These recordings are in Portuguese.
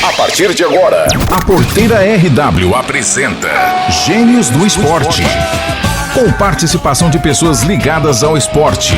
A partir de agora, a Porteira RW apresenta Gênios do Esporte. Com participação de pessoas ligadas ao esporte.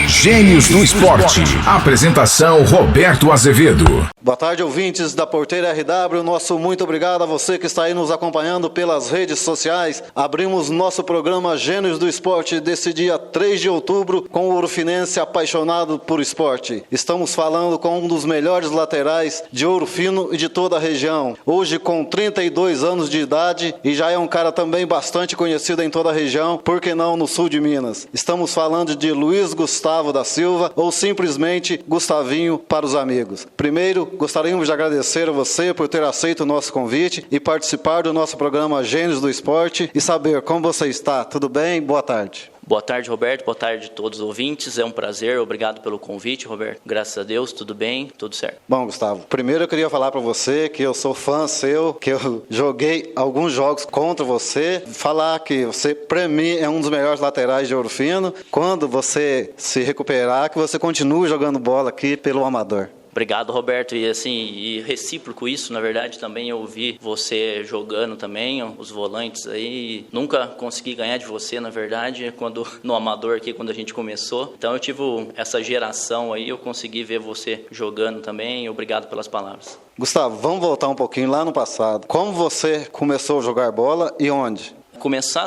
Gênios do Esporte. Apresentação Roberto Azevedo. Boa tarde, ouvintes da Porteira RW. Nosso muito obrigado a você que está aí nos acompanhando pelas redes sociais. Abrimos nosso programa Gênios do Esporte desse dia 3 de outubro com o ourofinense apaixonado por esporte. Estamos falando com um dos melhores laterais de Ouro Fino e de toda a região. Hoje com 32 anos de idade e já é um cara também bastante conhecido em toda a região, por que não no sul de Minas. Estamos falando de Luiz Gustavo da Silva, ou simplesmente Gustavinho para os amigos. Primeiro, gostaríamos de agradecer a você por ter aceito o nosso convite e participar do nosso programa Gênios do Esporte e saber como você está. Tudo bem? Boa tarde. Boa tarde, Roberto. Boa tarde a todos os ouvintes. É um prazer. Obrigado pelo convite, Roberto. Graças a Deus, tudo bem, tudo certo. Bom, Gustavo, primeiro eu queria falar para você que eu sou fã seu, que eu joguei alguns jogos contra você. Falar que você, para mim, é um dos melhores laterais de Ouro Fino. Quando você se recuperar, que você continue jogando bola aqui pelo amador. Obrigado, Roberto. E recíproco isso, na verdade, também eu vi você jogando também, os volantes aí. Nunca consegui ganhar de você, na verdade, no amador aqui, quando a gente começou. Então eu tive essa geração aí, eu consegui ver você jogando também. Obrigado pelas palavras. Gustavo, vamos voltar um pouquinho lá no passado. Como você começou a jogar bola e onde?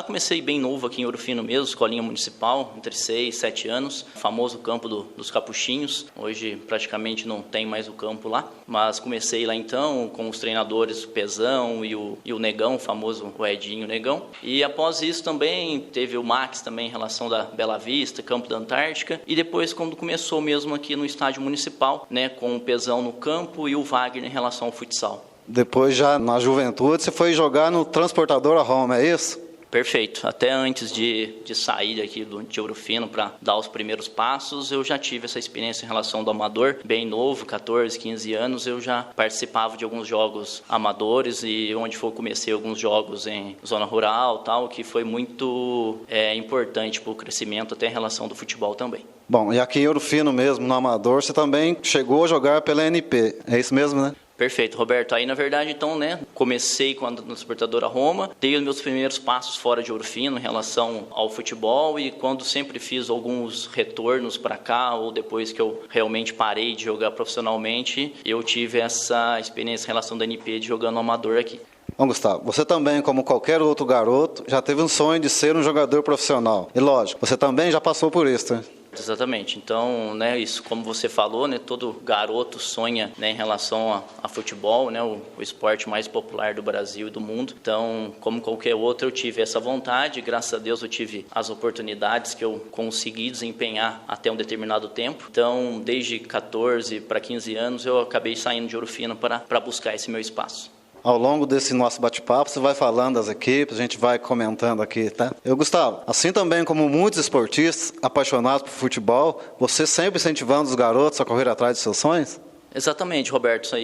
Comecei bem novo aqui em Ouro Fino mesmo, escolinha municipal, entre 6 e 7 anos, famoso campo dos Capuchinhos. Hoje praticamente não tem mais o campo lá, mas comecei lá então com os treinadores, o Pezão e o Negão, o famoso Edinho Negão. E após isso também teve o Max também em relação da Bela Vista, campo da Antártica. E depois quando começou mesmo aqui no estádio municipal, né, com o Pezão no campo e o Wagner em relação ao futsal. Depois já na juventude você foi jogar no Transportadora Roma, é isso? Perfeito. Até antes de sair daqui de Ouro Fino para dar os primeiros passos, eu já tive essa experiência em relação do amador, bem novo, 14, 15 anos, eu já participava de alguns jogos amadores e onde comecei alguns jogos em zona rural, tal, que foi muito importante para o crescimento até em relação do futebol também. Bom, e aqui em Ouro Fino mesmo, no amador, você também chegou a jogar pela NP, é isso mesmo, né? Perfeito, Roberto. Aí, na verdade, então, né, comecei no Transportadora Roma, dei os meus primeiros passos fora de Ouro Fino em relação ao futebol e quando sempre fiz alguns retornos para cá ou depois que eu realmente parei de jogar profissionalmente, eu tive essa experiência em relação da NP de jogando amador aqui. Bom, Gustavo, você também, como qualquer outro garoto, já teve um sonho de ser um jogador profissional. E lógico, você também já passou por isso, né? Exatamente. Então, né, isso como você falou, né, todo garoto sonha, né, em relação a futebol, né, o esporte mais popular do Brasil e do mundo. Então, como qualquer outro, eu tive essa vontade. Graças a Deus eu tive as oportunidades que eu consegui desempenhar até um determinado tempo. Então, desde 14 para 15 anos, eu acabei saindo de Ouro Fino para buscar esse meu espaço. Ao longo desse nosso bate-papo, você vai falando das equipes, a gente vai comentando aqui, tá? Gustavo, assim também como muitos esportistas apaixonados por futebol, você sempre incentivando os garotos a correr atrás de seus sonhos? Exatamente, Roberto,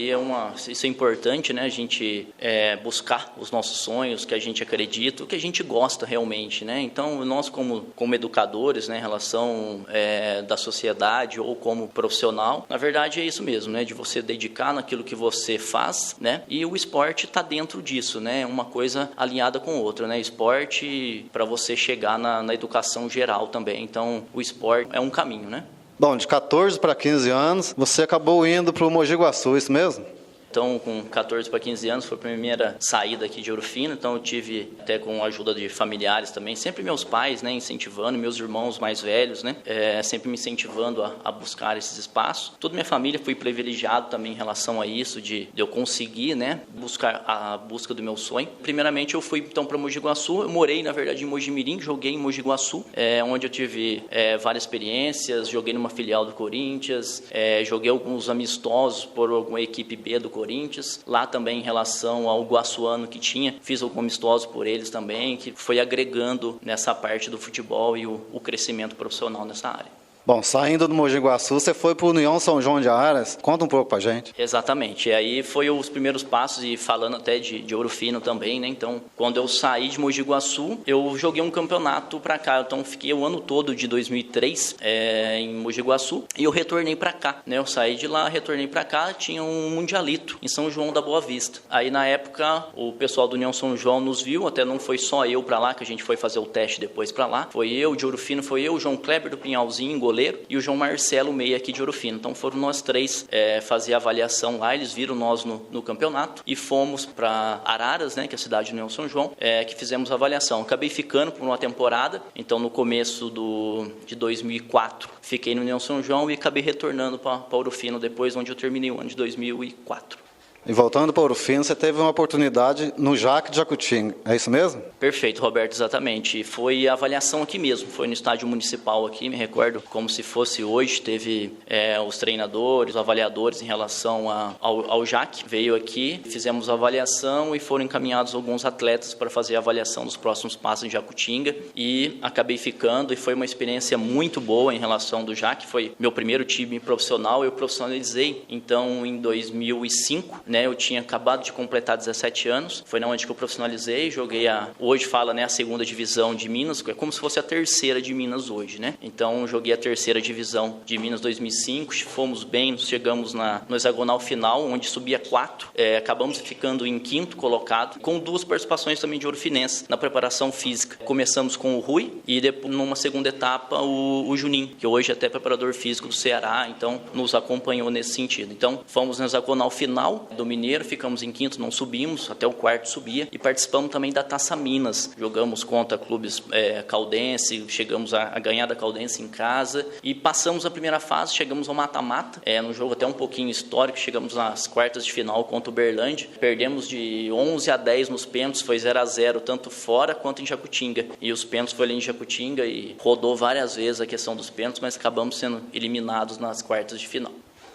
isso é importante, né? A gente buscar os nossos sonhos, que a gente acredita, o que a gente gosta realmente, né? Então, nós como educadores, né, em relação da sociedade ou como profissional, na verdade é isso mesmo, né? De você dedicar naquilo que você faz, né? E o esporte está dentro disso, né? Uma coisa alinhada com outra, né? Esporte para você chegar na educação geral também. Então, o esporte é um caminho, né? Bom, de 14 para 15 anos, você acabou indo para o Mogi Guaçu, isso mesmo? Então, com 14 para 15 anos, foi a primeira saída aqui de Ouro Fino, então eu tive, até com a ajuda de familiares também, sempre meus pais, né, incentivando, meus irmãos mais velhos, né, sempre me incentivando a buscar esses espaços. Toda minha família foi privilegiado também em relação a isso, de eu conseguir, né, buscar a busca do meu sonho. Primeiramente, eu fui então para Mogi Guaçu, eu morei, na verdade, em Mogi Mirim, joguei em Mogi Guaçu, onde eu tive várias experiências, joguei numa filial do Corinthians, joguei alguns amistosos por alguma equipe B do Corinthians, lá também em relação ao Guaçuano que tinha, fiz alguns amistosos por eles também, que foi agregando nessa parte do futebol e o crescimento profissional nessa área. Bom, saindo do Mogi Guaçu, você foi para o União São João de Araras. Conta um pouco pra gente. Exatamente. E aí foi os primeiros passos, e falando até de Ouro Fino também, né? Então, quando eu saí de Mogi Guaçu, eu joguei um campeonato para cá. Então, fiquei o ano todo de 2003 em Mogi Guaçu e eu retornei para cá, né? Eu saí de lá, retornei para cá, tinha um mundialito em São João da Boa Vista. Aí, na época, o pessoal do União São João nos viu, até não foi só eu para lá, que a gente foi fazer o teste depois para lá. Foi eu, de Ouro Fino, foi eu, o João Kleber do Pinhalzinho, goleiro, e o João Marcelo, meia aqui de Ouro Fino. Então foram nós três fazer a avaliação lá, eles viram nós no campeonato e fomos para Araras, né, que é a cidade do União São João, que fizemos a avaliação. Acabei ficando por uma temporada, então no começo de 2004 fiquei no União São João e acabei retornando para Ouro Fino depois, onde eu terminei o ano de 2004. E voltando para Ouro Fino, você teve uma oportunidade no Jaque de Jacutinga, é isso mesmo? Perfeito, Roberto, exatamente. Foi a avaliação aqui mesmo, foi no estádio municipal aqui, me recordo como se fosse hoje, teve os treinadores, os avaliadores em relação ao Jaque, veio aqui, fizemos a avaliação e foram encaminhados alguns atletas para fazer a avaliação dos próximos passos em Jacutinga e acabei ficando e foi uma experiência muito boa em relação do Jaque, foi meu primeiro time profissional, eu profissionalizei então em 2005, né, eu tinha acabado de completar 17 anos, foi na onde que eu profissionalizei, joguei hoje fala, né, a segunda divisão de Minas, é como se fosse a terceira de Minas hoje, né? Então joguei a terceira divisão de Minas 2005, fomos bem, chegamos no hexagonal final, onde subia 4, acabamos ficando em 5º colocado, com 2 participações também de ourofinense na preparação física. Começamos com o Rui e depois, numa segunda etapa, o Juninho, que hoje é até preparador físico do Ceará, então nos acompanhou nesse sentido. Então fomos no hexagonal final do Mineiro, ficamos em 5º, não subimos, até o 4º subia, e participamos também da Taça Minas, jogamos contra clubes caldense, chegamos a ganhar da Caldense em casa, e passamos a primeira fase, chegamos ao mata-mata, no jogo até um pouquinho histórico, chegamos nas quartas de final contra o Uberlândia, perdemos de 11-10 nos pênaltis, foi 0-0, tanto fora quanto em Jacutinga, e os pênaltis foi ali em Jacutinga, e rodou várias vezes a questão dos pênaltis, mas acabamos sendo eliminados nas quartas de final.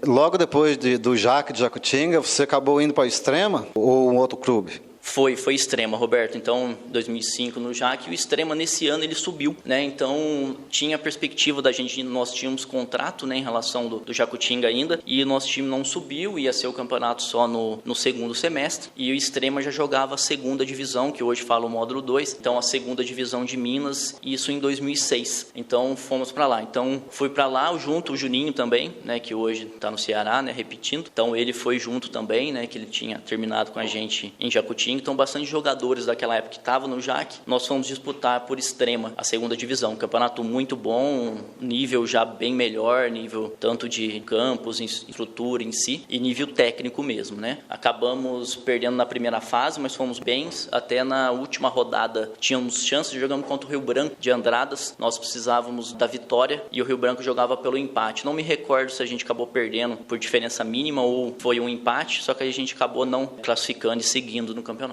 Logo depois do Jaque de Jacutinga, você acabou indo para a Extrema ou um outro clube? Foi Extrema, Roberto. Então, 2005 no Jaque, o Extrema nesse ano ele subiu, né? Então, tinha a perspectiva nós tínhamos contrato, né, em relação do Jacutinga ainda, e nosso time não subiu, ia ser o campeonato só no segundo semestre, e o Extrema já jogava a segunda divisão, que hoje fala o módulo 2, então a segunda divisão de Minas, isso em 2006. Então, fomos para lá. Então, fui para lá junto o Juninho também, né, que hoje está no Ceará, né, repetindo. Então, ele foi junto também, né, que ele tinha terminado com a gente em Jacutinga. Então, bastante jogadores daquela época que estavam no Jaque, nós fomos disputar por Extrema a segunda divisão. Um campeonato muito bom, nível já bem melhor, nível tanto de campos, estrutura em si, e nível técnico mesmo, né? Acabamos perdendo na primeira fase, mas fomos bem. Até na última rodada tínhamos chances de jogar contra o Rio Branco de Andradas. Nós precisávamos da vitória e o Rio Branco jogava pelo empate. Não me recordo se a gente acabou perdendo por diferença mínima ou foi um empate, só que a gente acabou não classificando e seguindo no campeonato.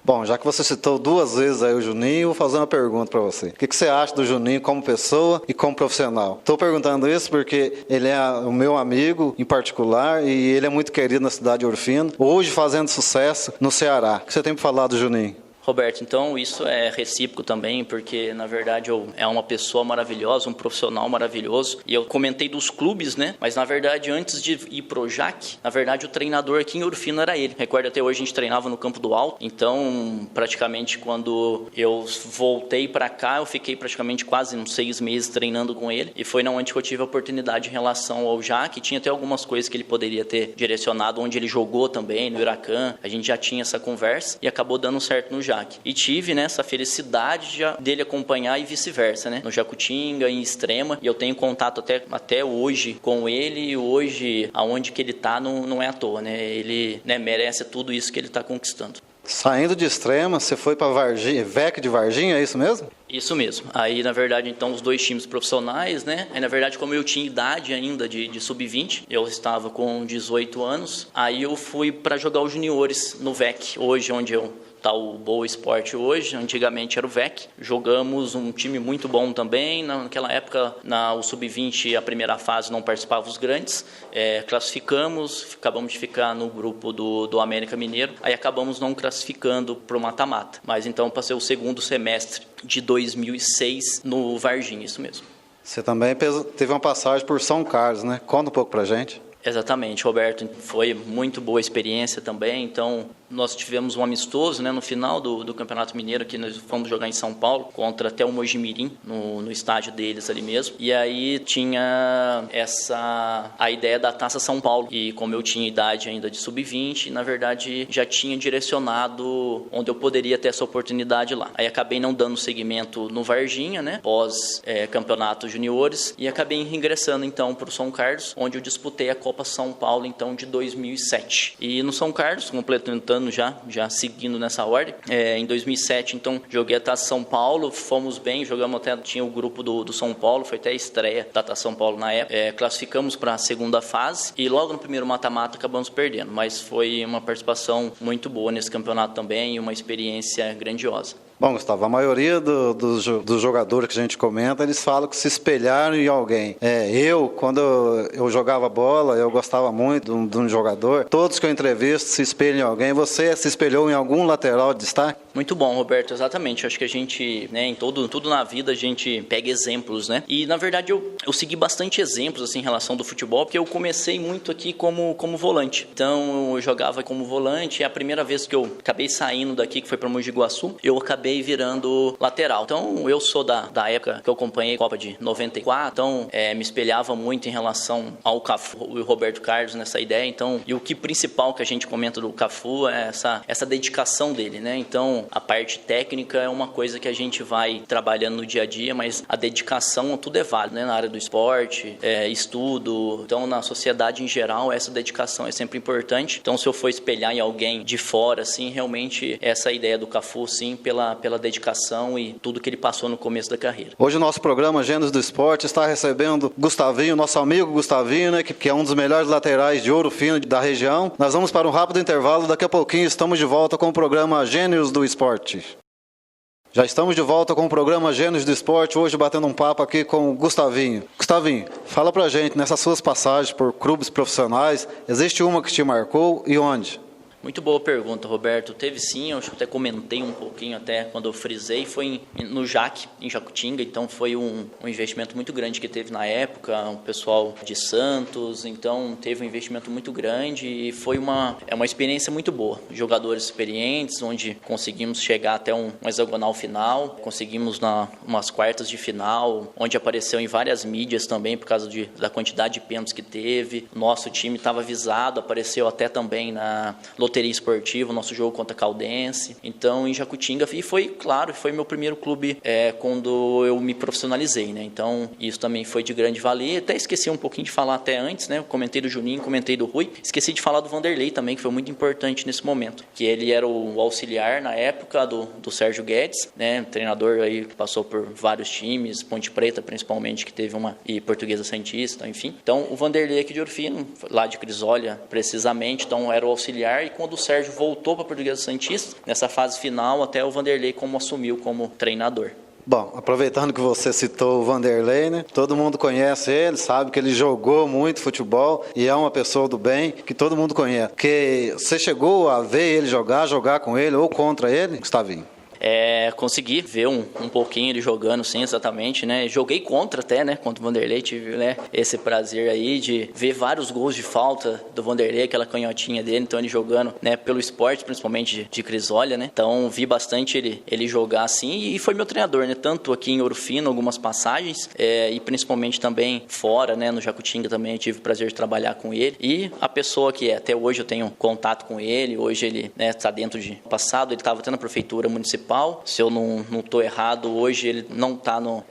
Bom, já que você citou 2 vezes aí o Juninho, vou fazer uma pergunta para você. O que você acha do Juninho como pessoa e como profissional? Estou perguntando isso porque ele é o meu amigo em particular e ele é muito querido na cidade de Ouro Fino, hoje fazendo sucesso no Ceará. O que você tem para falar do Juninho? Roberto, então isso é recíproco também, porque na verdade é uma pessoa maravilhosa, um profissional maravilhoso, e eu comentei dos clubes, né, mas na verdade antes de ir pro Jaque, na verdade o treinador aqui em Ouro Fino era ele. Recordo até hoje a gente treinava no Campo do Alto, então praticamente quando eu voltei para cá, eu fiquei praticamente quase uns 6 meses treinando com ele, e foi na onde que eu tive a oportunidade em relação ao Jaque. Tinha até algumas coisas que ele poderia ter direcionado, onde ele jogou também, no Huracan, a gente já tinha essa conversa, e acabou dando certo no Jaque. E tive, né, essa felicidade dele acompanhar e vice-versa, né? No Jacutinga, em Extrema, e eu tenho contato até hoje com ele, e hoje, aonde que ele tá, não é à toa, né? Ele, né, merece tudo isso que ele está conquistando. Saindo de Extrema, você foi para Varginha, VEC de Varginha, é isso mesmo? Isso mesmo. Aí, na verdade, então, os 2 times profissionais, né? Aí, na verdade, como eu tinha idade ainda de sub-20, eu estava com 18 anos, aí eu fui para jogar os juniores no VEC, hoje, onde tá o Boa Esporte hoje, antigamente era o VEC. Jogamos um time muito bom também, naquela época, o sub-20, a primeira fase não participava os grandes, classificamos, acabamos de ficar no grupo do América Mineiro, aí acabamos não classificando para o mata-mata, mas então passei o segundo semestre de 2006 no Varginha, isso mesmo. Você também teve uma passagem por São Carlos, né? Conta um pouco pra gente. Exatamente, Roberto. Foi muito boa experiência também. Então, nós tivemos um amistoso, né, no final do Campeonato Mineiro, que nós fomos jogar em São Paulo, contra até o Mojimirim, no estádio deles ali mesmo. E aí tinha a ideia da Taça São Paulo. E como eu tinha idade ainda de sub-20, na verdade já tinha direcionado onde eu poderia ter essa oportunidade lá. Aí acabei não dando seguimento no Varginha, né, pós campeonato juniores, e acabei ingressando então para o São Carlos, onde eu disputei a Copa São Paulo então de 2007. E no São Carlos, completando já seguindo nessa ordem, em 2007 então joguei a Taça São Paulo, fomos bem, jogamos até, tinha o grupo do São Paulo, foi até a estreia da Taça São Paulo na época, classificamos para a segunda fase e logo no primeiro mata-mata acabamos perdendo, mas foi uma participação muito boa nesse campeonato também e uma experiência grandiosa. Bom, Gustavo, a maioria dos jogadores que a gente comenta, eles falam que se espelharam em alguém. Quando eu jogava bola, eu gostava muito de um jogador. Todos que eu entrevisto se espelham em alguém. Você se espelhou em algum lateral de destaque? Muito bom, Roberto, exatamente. Acho que a gente, né, em tudo na vida, a gente pega exemplos, né? E, na verdade, eu segui bastante exemplos, assim, em relação do futebol, porque eu comecei muito aqui como volante. Então, eu jogava como volante e a primeira vez que eu acabei saindo daqui, que foi para Mogi Guaçu, eu acabei virando lateral. Então, eu sou da época que eu acompanhei a Copa de 94, então, me espelhava muito em relação ao Cafu e o Roberto Carlos nessa ideia. Então, e o que principal que a gente comenta do Cafu é essa dedicação dele, né? Então, a parte técnica é uma coisa que a gente vai trabalhando no dia a dia, mas a dedicação, tudo é válido, né? Na área do esporte, estudo, então na sociedade em geral, essa dedicação é sempre importante. Então, se eu for espelhar em alguém de fora, assim, realmente essa ideia do Cafu, sim, pela dedicação e tudo que ele passou no começo da carreira. Hoje o nosso programa Gênios do Esporte está recebendo Gustavinho, nosso amigo Gustavinho, né, que é um dos melhores laterais de Ouro Fino da região. Nós vamos para um rápido intervalo, daqui a pouquinho estamos de volta com o programa Gênios do Esporte. Já estamos de volta com o programa Gênios do Esporte, hoje batendo um papo aqui com o Gustavinho. Gustavinho, fala pra gente, nessas suas passagens por clubes profissionais, existe uma que te marcou e onde? Muito boa pergunta, Roberto. Teve sim, eu acho que até comentei um pouquinho até quando eu frisei, foi no JAC, em Jacutinga, então foi um investimento muito grande que teve na época, o pessoal de Santos, então teve um investimento muito grande e foi uma experiência muito boa. Jogadores experientes, onde conseguimos chegar até um hexagonal final, conseguimos umas quartas de final, onde apareceu em várias mídias também por causa da quantidade de pênaltis que teve. Nosso time estava avisado, apareceu até também na loteria esportiva, nosso jogo contra a Caldense, então em Jacutinga, e foi meu primeiro clube quando eu me profissionalizei, né? Então isso também foi de grande valia. Até esqueci um pouquinho de falar até antes, né? Eu comentei do Juninho, comentei do Rui, esqueci de falar do Vanderlei também, que foi muito importante nesse momento, que ele era o auxiliar na época do Sérgio Guedes, né? Treinador aí que passou por vários times, Ponte Preta principalmente, que teve e Portuguesa Santista, enfim. Então o Vanderlei aqui de Ouro Fino, lá de Crisólia precisamente, então era o auxiliar, e quando o Sérgio voltou para a Portuguesa Santista, nessa fase final, até o Vanderlei assumiu como treinador. Bom, aproveitando que você citou o Vanderlei, né? Todo mundo conhece ele, sabe que ele jogou muito futebol e é uma pessoa do bem que todo mundo conhece. Porque você chegou a ver ele jogar com ele ou contra ele, Gustavinho? Consegui ver um pouquinho ele jogando, sim, exatamente, né? Joguei contra o Vanderlei, tive, né, esse prazer aí de ver vários gols de falta do Vanderlei, aquela canhotinha dele, então ele jogando, né, pelo esporte, principalmente de Crisólia, né? Então vi bastante ele jogar assim e foi meu treinador, né? Tanto aqui em Ouro Fino, algumas passagens, e principalmente também fora, né, no Jacutinga também eu tive o prazer de trabalhar com ele, e a pessoa que até hoje eu tenho contato com ele, hoje ele, né, está dentro de passado, ele estava até na prefeitura municipal. Se eu não estou errado, hoje ele não está no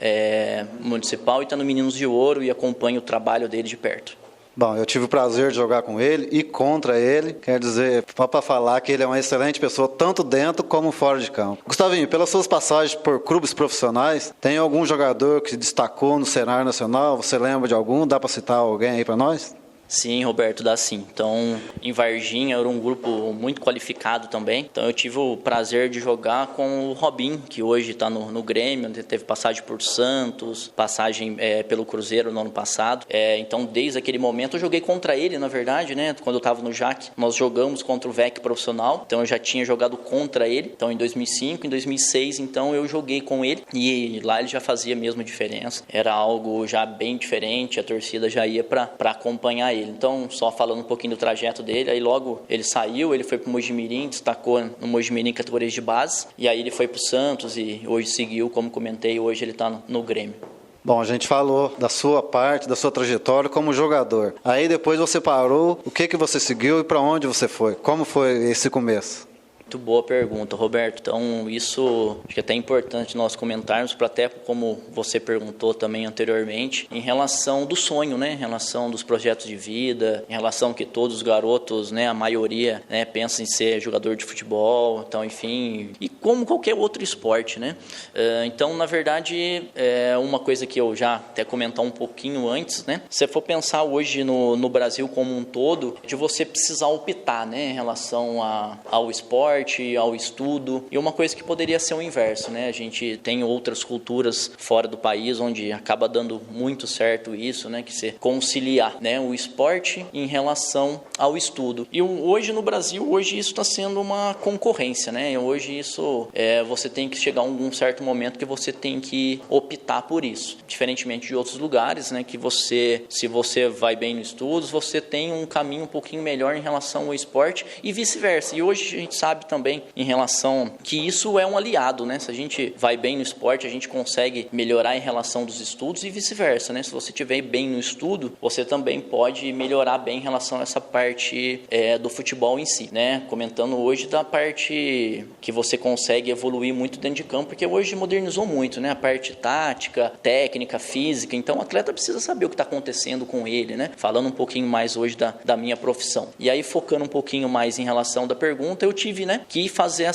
municipal e está no Meninos de Ouro e acompanho o trabalho dele de perto. Bom, eu tive o prazer de jogar com ele e contra ele, quer dizer, só para falar que ele é uma excelente pessoa, tanto dentro como fora de campo. Gustavinho, pelas suas passagens por clubes profissionais, tem algum jogador que se destacou no cenário nacional? Você lembra de algum? Dá para citar alguém aí para nós? Sim, Roberto, dá sim. Então, em Varginha era um grupo muito qualificado também. Então, eu tive o prazer de jogar com o Robinho, que hoje está no Grêmio, teve passagem por Santos, passagem pelo Cruzeiro no ano passado. Então, desde aquele momento, eu joguei contra ele, na verdade, né? Quando eu estava no JAC, nós jogamos contra o VEC profissional. Então, eu já tinha jogado contra ele. Então, em 2005, em 2006, então, eu joguei com ele. E lá ele já fazia a mesma diferença. Era algo já bem diferente, a torcida já ia para acompanhar ele. Então, só falando um pouquinho do trajeto dele, aí logo ele saiu, ele foi pro Mojimirim, destacou no Mojimirim categorias de base, e aí ele foi pro Santos e hoje seguiu, como comentei, hoje ele está no Grêmio. Bom, a gente falou da sua parte, da sua trajetória como jogador. Aí depois você parou, o que você seguiu e para onde você foi? Como foi esse começo? Muito boa pergunta, Roberto. Então, isso acho que é até importante nós comentarmos, para até como você perguntou também anteriormente, em relação do sonho, né? Em relação dos projetos de vida, em relação que todos os garotos, né, a maioria, né, pensa em ser jogador de futebol, então, enfim, e como qualquer outro esporte, né? Então, na verdade, uma coisa que eu já até comentar um pouquinho antes, né? Se você for pensar hoje no Brasil como um todo, de você precisar optar, né, em relação ao esporte, ao estudo, e uma coisa que poderia ser o inverso, né? A gente tem outras culturas fora do país onde acaba dando muito certo isso, né? Que se conciliar, né, o esporte em relação ao estudo. E hoje no Brasil, hoje isso está sendo uma concorrência, né? Hoje isso, você tem que chegar a um certo momento que você tem que optar por isso. Diferentemente de outros lugares, né? Que se você vai bem nos estudos, você tem um caminho um pouquinho melhor em relação ao esporte e vice-versa. E hoje a gente sabe também em relação que isso é um aliado, né? Se a gente vai bem no esporte, a gente consegue melhorar em relação dos estudos e vice-versa, né? Se você estiver bem no estudo, você também pode melhorar bem em relação a essa parte do futebol em si, né? Comentando hoje da parte que você consegue evoluir muito dentro de campo, porque hoje modernizou muito, né? A parte tática, técnica, física, então o atleta precisa saber o que está acontecendo com ele, né? Falando um pouquinho mais hoje da minha profissão. E aí, focando um pouquinho mais em relação da pergunta, eu tive, né, que fazer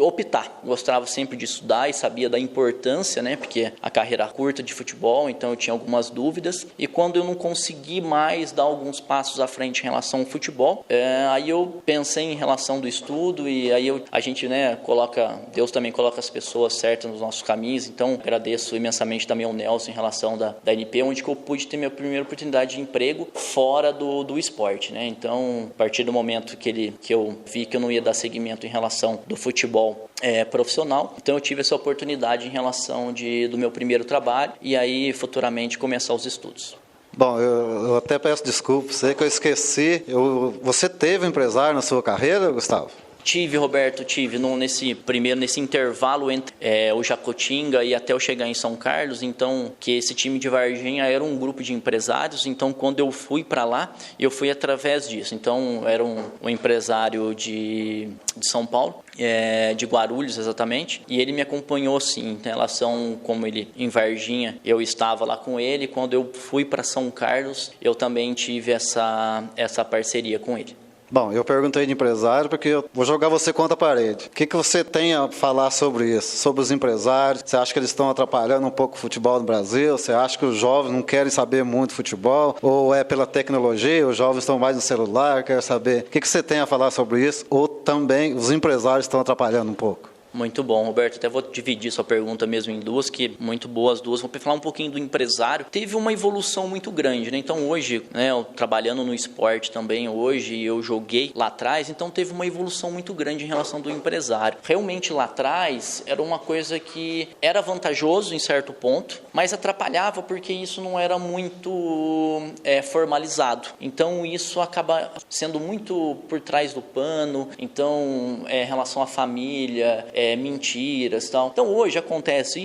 optar. Gostava sempre de estudar e sabia da importância, né, porque a carreira curta de futebol, então eu tinha algumas dúvidas, e quando eu não consegui mais dar alguns passos à frente em relação ao futebol, aí eu pensei em relação do estudo, e aí a gente, né, Deus também coloca as pessoas certas nos nossos caminhos, então agradeço imensamente também ao Nelson em relação da NP, onde que eu pude ter minha primeira oportunidade de emprego fora do esporte, né, então a partir do momento que eu vi que eu não ia dar seguimento em relação do futebol profissional, então eu tive essa oportunidade em relação do meu primeiro trabalho e aí futuramente começar os estudos. Bom, eu até peço desculpa, sei que eu esqueci. Você teve empresário na sua carreira, Gustavo? Tive, Roberto, nesse intervalo entre o Jacutinga e até eu chegar em São Carlos, então, que esse time de Varginha era um grupo de empresários, então quando eu fui para lá, eu fui através disso. Então, era um empresário de São Paulo, de Guarulhos exatamente, e ele me acompanhou sim, em relação como ele em Varginha, eu estava lá com ele, quando eu fui para São Carlos, eu também tive essa parceria com ele. Bom, eu perguntei de empresário porque eu vou jogar você contra a parede. O que você tem a falar sobre isso? Sobre os empresários? Você acha que eles estão atrapalhando um pouco o futebol no Brasil? Você acha que os jovens não querem saber muito de futebol? Ou é pela tecnologia? Os jovens estão mais no celular? Quero saber. O que você tem a falar sobre isso? Ou também os empresários estão atrapalhando um pouco? Muito bom, Roberto. Até vou dividir sua pergunta mesmo em duas, que muito boas duas. Vou falar um pouquinho do empresário. Teve uma evolução muito grande, né? Então hoje, né, eu trabalhando no esporte também, hoje eu joguei lá atrás, então teve uma evolução muito grande em relação do empresário. Realmente lá atrás era uma coisa que era vantajoso em certo ponto, mas atrapalhava porque isso não era muito formalizado. Então isso acaba sendo muito por trás do pano, então em relação à família, mentiras e tal. Então hoje acontece,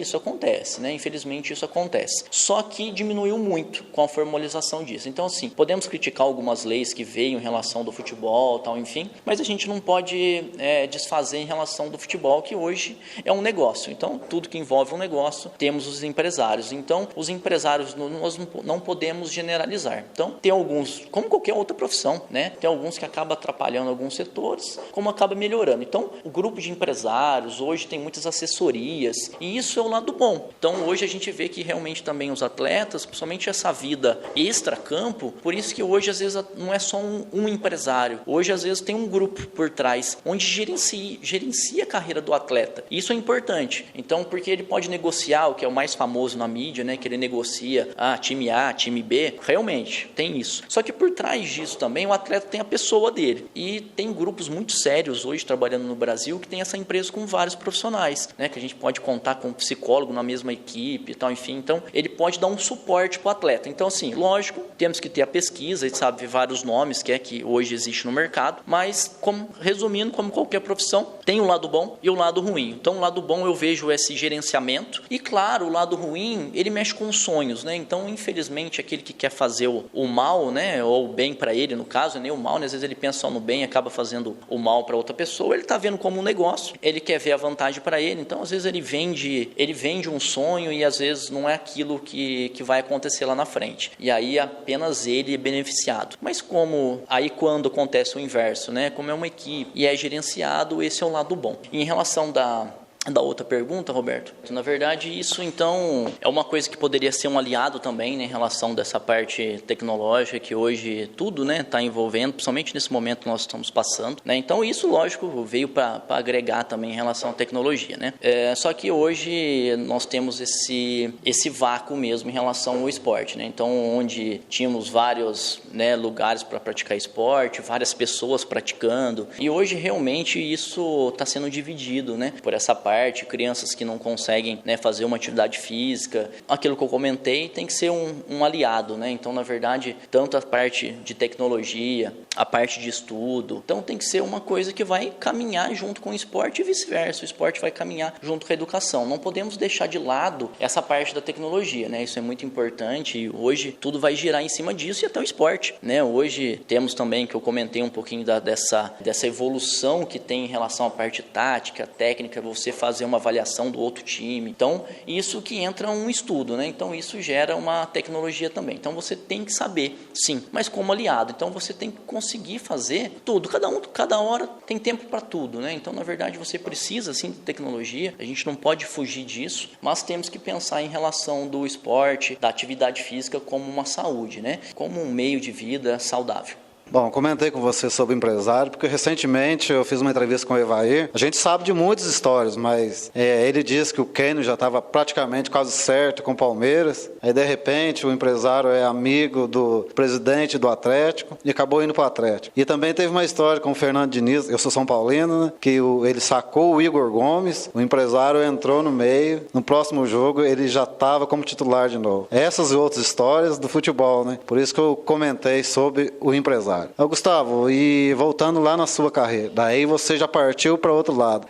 né? Infelizmente isso acontece. Só que diminuiu muito com a formalização disso. Então assim, podemos criticar algumas leis que veio em relação do futebol, tal, enfim, mas a gente não pode desfazer em relação do futebol, que hoje é um negócio. Então tudo que envolve um negócio, temos os empresários. Então os empresários nós não podemos generalizar. Então tem alguns, como qualquer outra profissão, né? Tem alguns que acabam atrapalhando alguns setores, como acaba melhorando. Então o grupo de empresários, empresários, hoje tem muitas assessorias, e isso é o lado bom. Então hoje a gente vê que realmente também os atletas, principalmente essa vida extra-campo, por isso que hoje às vezes não é só um empresário, hoje às vezes tem um grupo por trás, onde gerencia a carreira do atleta. Isso é importante, então porque ele pode negociar, o que é o mais famoso na mídia, né, que ele negocia, time A, time B, realmente tem isso. Só que por trás disso também o atleta tem a pessoa dele, e tem grupos muito sérios hoje trabalhando no Brasil que tem essa empresa com vários profissionais, né, que a gente pode contar com um psicólogo na mesma equipe e tal, enfim, então ele pode dar um suporte para o atleta. Então assim, lógico, temos que ter a pesquisa, a gente sabe vários nomes que hoje existe no mercado, mas resumindo, como qualquer profissão, tem o lado bom e o lado ruim. Então o lado bom eu vejo esse gerenciamento, e claro, o lado ruim, ele mexe com os sonhos, né? Então infelizmente aquele que quer fazer o mal, né, ou o bem para ele, no caso, nem o mal, né? Às vezes ele pensa só no bem e acaba fazendo o mal para outra pessoa, ele está vendo como um negócio, ele quer ver a vantagem para ele, então às vezes ele vende um sonho e às vezes não é aquilo que vai acontecer lá na frente, e aí apenas ele é beneficiado. Mas quando acontece o inverso, né, como é uma equipe e é gerenciado, esse é o lado bom. E em relação da outra pergunta, Roberto, na verdade isso então é uma coisa que poderia ser um aliado também, né, em relação dessa parte tecnológica que hoje tudo, né, está envolvendo, principalmente nesse momento que nós estamos passando, né, então isso lógico veio para agregar também em relação à tecnologia, né, só que hoje nós temos esse vácuo mesmo em relação ao esporte, né, então onde tínhamos vários, né, lugares para praticar esporte, várias pessoas praticando, e hoje realmente isso está sendo dividido, né, por essa parte, crianças que não conseguem, né, fazer uma atividade física, aquilo que eu comentei tem que ser um aliado, né? Então na verdade tanto a parte de tecnologia, a parte de estudo, então tem que ser uma coisa que vai caminhar junto com o esporte e vice-versa, o esporte vai caminhar junto com a educação, não podemos deixar de lado essa parte da tecnologia, né? Isso é muito importante e hoje tudo vai girar em cima disso e até o esporte, né? Hoje temos também, que eu comentei um pouquinho dessa evolução que tem em relação à parte tática, técnica, você fazer uma avaliação do outro time, então isso que entra um estudo, né? Então isso gera uma tecnologia também, então você tem que saber, sim, mas como aliado, então você tem que conseguir fazer tudo, cada hora tem tempo para tudo, né? Então na verdade você precisa sim de tecnologia, a gente não pode fugir disso, mas temos que pensar em relação do esporte, da atividade física como uma saúde, né? Como um meio de vida saudável. Bom, comentei com você sobre empresário, porque recentemente eu fiz uma entrevista com o Evair. A gente sabe de muitas histórias, mas ele disse que o Kênio já estava praticamente quase certo com o Palmeiras. Aí, de repente, o empresário é amigo do presidente do Atlético e acabou indo para o Atlético. E também teve uma história com o Fernando Diniz, eu sou São Paulino, né, que ele sacou o Igor Gomes, o empresário entrou no meio, no próximo jogo ele já estava como titular de novo. Essas e outras histórias do futebol, né? Por isso que eu comentei sobre o empresário. Gustavo, e voltando lá na sua carreira, daí você já partiu para outro lado.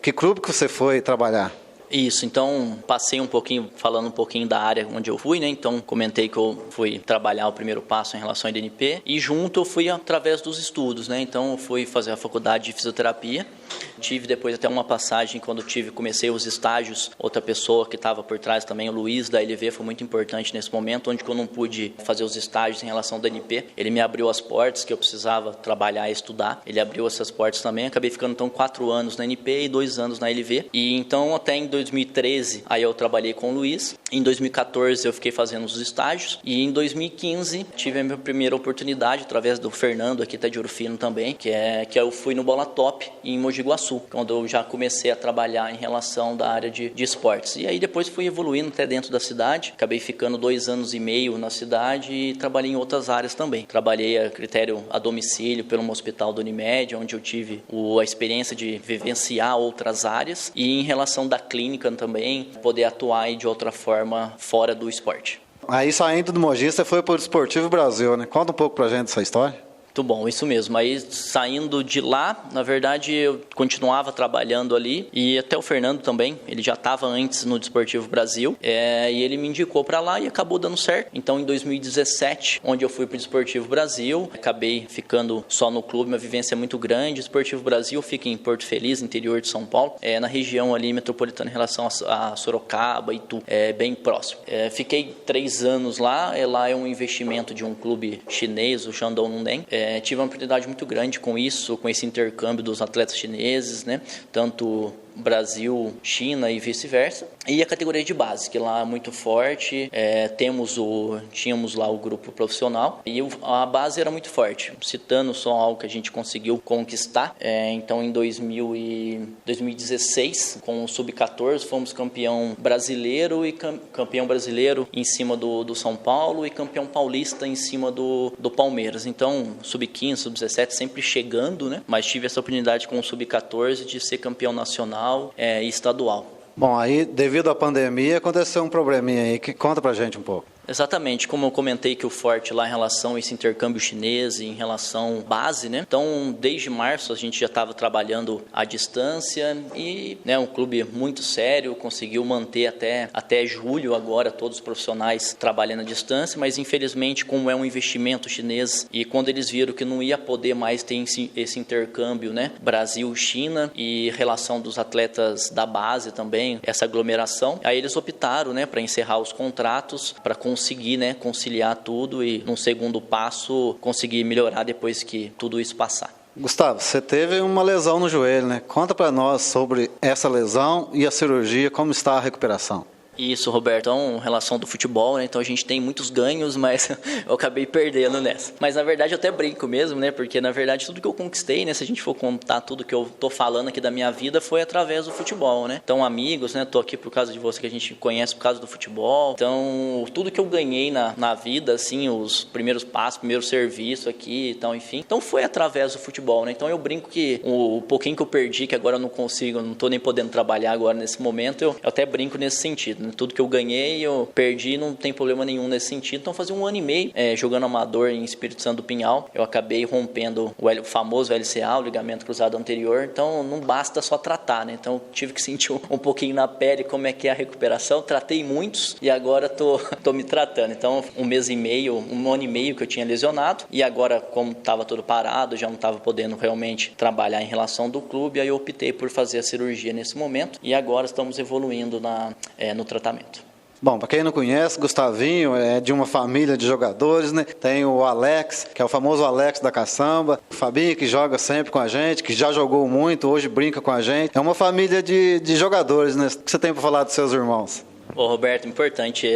Que clube que você foi trabalhar? Isso, então passei falando um pouquinho da área onde eu fui, né? Então comentei que eu fui trabalhar o primeiro passo em relação à DNP e junto eu fui através dos estudos, né? Então eu fui fazer a faculdade de fisioterapia, tive depois até uma passagem quando comecei os estágios, outra pessoa que estava por trás também, o Luiz da LV, foi muito importante nesse momento, onde eu não pude fazer os estágios em relação ao DNP, ele me abriu as portas que eu precisava trabalhar e estudar, ele abriu essas portas também, acabei ficando então 4 anos na NP e 2 anos na LV, e então até em 2013, aí eu trabalhei com o Luiz. Em 2014 eu fiquei fazendo os estágios e em 2015 tive a minha primeira oportunidade através do Fernando aqui de Ouro Fino também, que eu fui no Bola Top em Mogi Guaçu, quando eu já comecei a trabalhar em relação da área de esportes. E aí depois fui evoluindo até dentro da cidade, acabei ficando 2 anos e meio na cidade e trabalhei em outras áreas também. Trabalhei a critério a domicílio pelo hospital do Unimed, onde eu tive a experiência de vivenciar outras áreas e em relação da clínica também, poder atuar aí de outra forma fora do esporte. Aí saindo do Mogi, você foi para o Esportivo Brasil, né? Conta um pouco pra gente essa história. Muito bom, isso mesmo. Aí saindo de lá, na verdade eu continuava trabalhando ali e até o Fernando também, ele já estava antes no Desportivo Brasil e ele me indicou para lá e acabou dando certo. Então em 2017, onde eu fui para o Desportivo Brasil, acabei ficando só no clube, uma vivência muito grande. O Desportivo Brasil fica em Porto Feliz, interior de São Paulo, na região ali metropolitana em relação a Sorocaba e Itu, bem próximo. Fiquei 3 anos lá, lá é um investimento de um clube chinês, o Shandong Luneng, tive uma oportunidade muito grande com isso, com esse intercâmbio dos atletas chineses, né? Tanto Brasil, China e vice-versa. E a categoria de base, que lá é muito forte. Tínhamos lá o grupo profissional e a base era muito forte. Citando só algo que a gente conseguiu conquistar. Então, em 2016, com o Sub-14, fomos campeão brasileiro e campeão brasileiro em cima do São Paulo e campeão paulista em cima do Palmeiras. Então, Sub-15, Sub-17 sempre chegando, né? Mas tive essa oportunidade com o Sub-14 de ser campeão nacional e estadual. Bom, aí devido à pandemia aconteceu um probleminha aí, conta pra gente um pouco. Exatamente, como eu comentei que o forte lá em relação a esse intercâmbio chinês e em relação base, né? Então, desde março a gente já estava trabalhando à distância e, né, um clube muito sério, conseguiu manter até julho agora todos os profissionais trabalhando à distância, mas infelizmente como é um investimento chinês e quando eles viram que não ia poder mais ter esse intercâmbio, né? Brasil-China e relação dos atletas da base também, essa aglomeração, aí eles optaram, né, para encerrar os contratos, para conseguir, né, conciliar tudo e, num segundo passo, conseguir melhorar depois que tudo isso passar. Gustavo, você teve uma lesão no joelho, né? Conta para nós sobre essa lesão e a cirurgia, como está a recuperação. Isso, Roberto, então, em relação do futebol, né? Então a gente tem muitos ganhos, mas eu acabei perdendo nessa. Mas na verdade eu até brinco mesmo, né? Porque na verdade tudo que eu conquistei, né? Se a gente for contar tudo que eu tô falando aqui da minha vida, foi através do futebol, né? Então amigos, né? Tô aqui por causa de você que a gente conhece por causa do futebol. Então tudo que eu ganhei na vida, assim, os primeiros passos, primeiro serviço aqui, então enfim. Então foi através do futebol, né? Então eu brinco que o pouquinho que eu perdi, que agora eu não consigo, eu não tô nem podendo trabalhar agora nesse momento, eu até brinco nesse sentido. Tudo que eu ganhei, eu perdi, não tem problema nenhum nesse sentido. Então, fazia um ano e meio jogando amador em Espírito Santo do Pinhal. Eu acabei rompendo o famoso LCA, o ligamento cruzado anterior. Então, não basta só tratar, né? Então, tive que sentir um pouquinho na pele como é que é a recuperação. Tratei muitos e agora tô me tratando. Então, um ano e meio que eu tinha lesionado. E agora, como estava tudo parado, já não estava podendo realmente trabalhar em relação do clube, aí eu optei por fazer a cirurgia nesse momento. E agora estamos evoluindo no tratamento. Bom, para quem não conhece, Gustavinho é de uma família de jogadores, né? Tem o Alex, que é o famoso Alex da caçamba, o Fabinho, que joga sempre com a gente, que já jogou muito, hoje brinca com a gente. É uma família de jogadores, né? O que você tem para falar dos seus irmãos? Ô Roberto, importante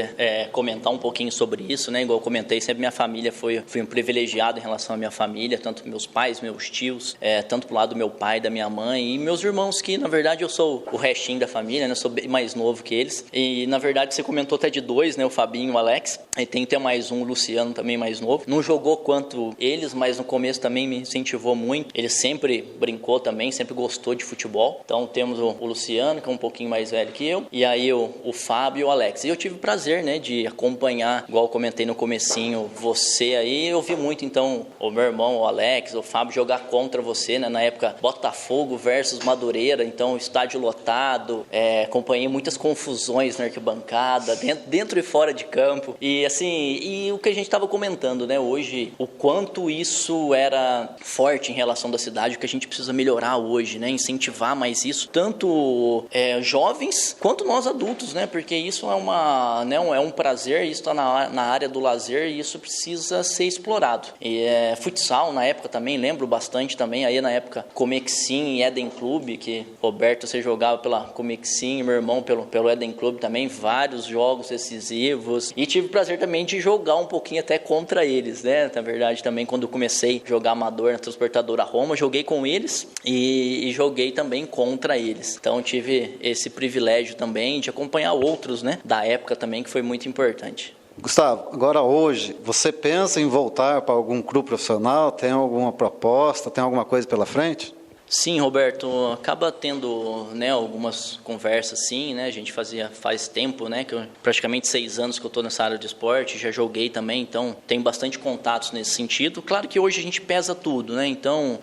comentar um pouquinho sobre isso, né? Igual eu comentei, sempre minha família fui um privilegiado em relação à minha família, tanto meus pais, meus tios, tanto pro lado do meu pai, da minha mãe e meus irmãos, que na verdade eu sou o restinho da família, né? Eu sou bem mais novo que eles. E na verdade você comentou até de dois, né? O Fabinho e o Alex. E tem até mais um, o Luciano, também mais novo. Não jogou quanto eles, mas no começo também me incentivou muito. Ele sempre brincou também, sempre gostou de futebol. Então temos o Luciano, que é um pouquinho mais velho que eu, e aí o Fábio e o Alex. E eu tive o prazer, né, de acompanhar, igual eu comentei no comecinho, você aí. Eu vi muito, então, o meu irmão, o Alex, o Fábio jogar contra você, né, na época Botafogo versus Madureira, então estádio lotado, acompanhei muitas confusões na arquibancada, dentro e fora de campo. E assim, e o que a gente estava comentando, né, hoje, o quanto isso era forte em relação da cidade, o que a gente precisa melhorar hoje, né, incentivar mais isso, tanto jovens quanto nós adultos, né, porque isso é um prazer, isso está na área do lazer e isso precisa ser explorado. E futsal, na época também, lembro bastante também, aí na época Comexim e Eden Clube, que Roberto, você jogava pela Comexim, meu irmão pelo Eden Clube também, vários jogos decisivos, e tive o prazer também de jogar um pouquinho até contra eles, né, na verdade também quando eu comecei a jogar amador na Transportadora Roma, joguei com eles e joguei também contra eles, então tive esse privilégio também de acompanhar outros, né, da época também, que foi muito importante. Gustavo, agora hoje, você pensa em voltar para algum clube profissional? Tem alguma proposta? Tem alguma coisa pela frente? Sim, Roberto, acaba tendo, né, algumas conversas, sim, né, a gente faz tempo, né, praticamente 6 anos que eu estou nessa área de esporte, já joguei também, então tenho bastante contatos nesse sentido. Claro que hoje a gente pesa tudo, né, então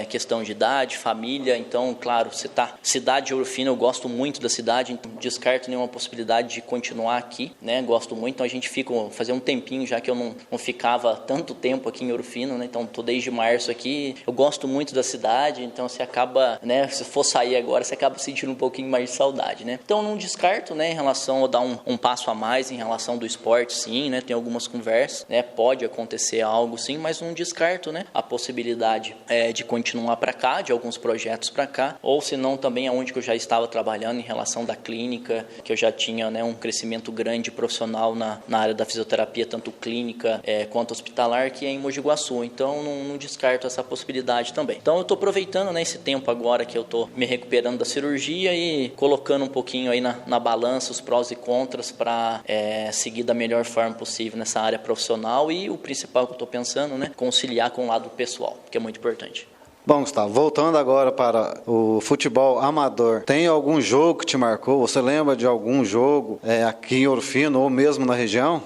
questão de idade, família, então, claro, cidade de Ouro Fino, eu gosto muito da cidade, então descarto nenhuma possibilidade de continuar aqui, né, gosto muito, então a gente fazia um tempinho já que eu não ficava tanto tempo aqui em Ouro Fino, né, então estou desde março aqui, eu gosto muito da cidade, então então você acaba, né, se for sair agora, você acaba sentindo um pouquinho mais de saudade, né? Então não descarto, né, em relação a dar um passo a mais em relação do esporte, sim, né, tem algumas conversas, né, pode acontecer algo, sim, mas não descarto, né, a possibilidade de continuar para cá, de alguns projetos para cá, ou se não também aonde que eu já estava trabalhando em relação da clínica, que eu já tinha, né, um crescimento grande profissional na área da fisioterapia, tanto clínica quanto hospitalar, que é em Mogi Guaçu, então não descarto essa possibilidade também. Então eu estou aproveitando, né, esse tempo agora que eu estou me recuperando da cirurgia e colocando um pouquinho aí na balança os prós e contras para seguir da melhor forma possível nessa área profissional e o principal que eu estou pensando, né, conciliar com o lado pessoal, que é muito importante. Bom, Gustavo, voltando agora para o futebol amador, tem algum jogo que te marcou? Você lembra de algum jogo aqui em Ouro Fino ou mesmo na região?